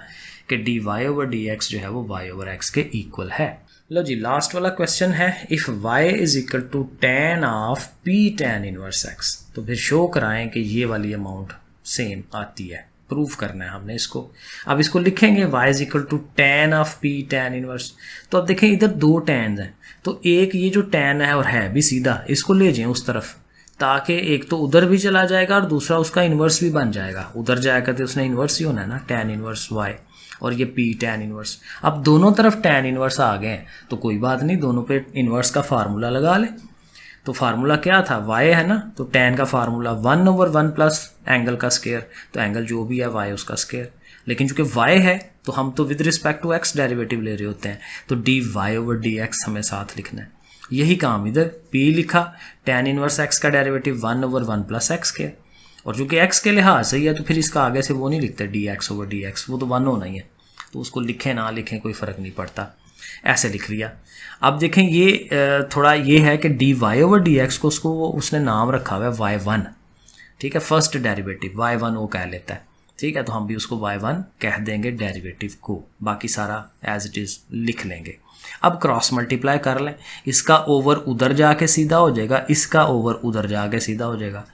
A: कि d Y over D x जो है वो y ओवर x के इक्वल है। लो जी, लास्ट वाला क्वेश्चन है, if y is equal to tan of p tan inverse x, तो फिर शो कराएं कि ये वाली अमाउंट सेम आती है, प्रूफ करना है हमने इसको। अब इसको लिखेंगे y is equal to tan of p tan inverse. तो अब देखें इधर दो टैन हैं, तो एक ये जो tan है और है भी सीधा, इसको ले जाएं उस तरफ, ताकि एक तो उधर भी चला जाएगा और दूसरा उसका इन्वर्स भी बन जाएगा। उधर जाएगा तो उसने इन्वर्स ही होना है ना, tan इन्वर्स y, और ये p tan इन्वर्स। अब दोनों तरफ tan इन्वर्स आ गए हैं तो कोई बात नहीं, दोनों पे इन्वर्स का फार्मूला लगा ले। तो फार्मूला क्या था, y है ना, तो tan का फार्मूला 1 ओवर 1 प्लस एंगल का स्क्वायर, तो एंगल जो भी है y उसका स्क्वायर। लेकिन चूंकि y है तो हम तो with respect to x derivative ले रहे होते हैं, तो d Y over D x हमें साथ लिखना है। यही काम इधर p लिखा, tan इनवर्स x का डेरिवेटिव 1 ओवर 1 प्लस एक्स के, और चूंकि x के लिहाज से ही है तो फिर इसका आगे से वो नहीं लिखते D X over D x, वो तो 1 होना ही है, तो उसको लिखें ना लिखें कोई फ़र्क नहीं पड़ता, ऐसे लिख लिया। अब देखें ये थोड़ा ये है कि d Y over D x को उसको उसने नाम रखा हुआ है y1, ठीक है, फर्स्ट डेरिवेटिव y1 वो कह लेता है, ठीक है, तो हम भी उसको y1 कह देंगे डेरिवेटिव को, बाकी सारा एज इट इज़ लिख लेंगे। अब क्रॉस मल्टीप्लाई कर लें, इसका ओवर उधर जाके सीधा हो जाएगा, इसका ओवर उधर जाके सीधा हो जाएगा।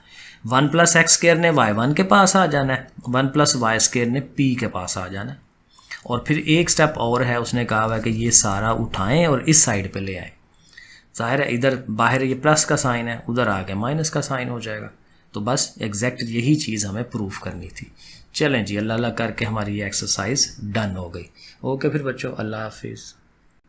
A: 1 प्लस एक्स स्क्वायर ने y1 के पास आ जाना है, 1 प्लस वाई स्क्वायर ने p के पास आ जाना है, और फिर एक स्टेप और है, उसने कहा हुआ है कि ये सारा उठाएं और इस साइड पे ले आएं। जाहिर है इधर बाहर ये प्लस का साइन है, उधर आके माइनस का साइन हो जाएगा। तो बस एग्जैक्ट यही चीज़ हमें प्रूफ करनी थी। चलें जी, अल्लाह अल्लाह करके हमारी ये एक्सरसाइज डन हो गई। ओके फिर बच्चों, अल्लाह हाफिज़।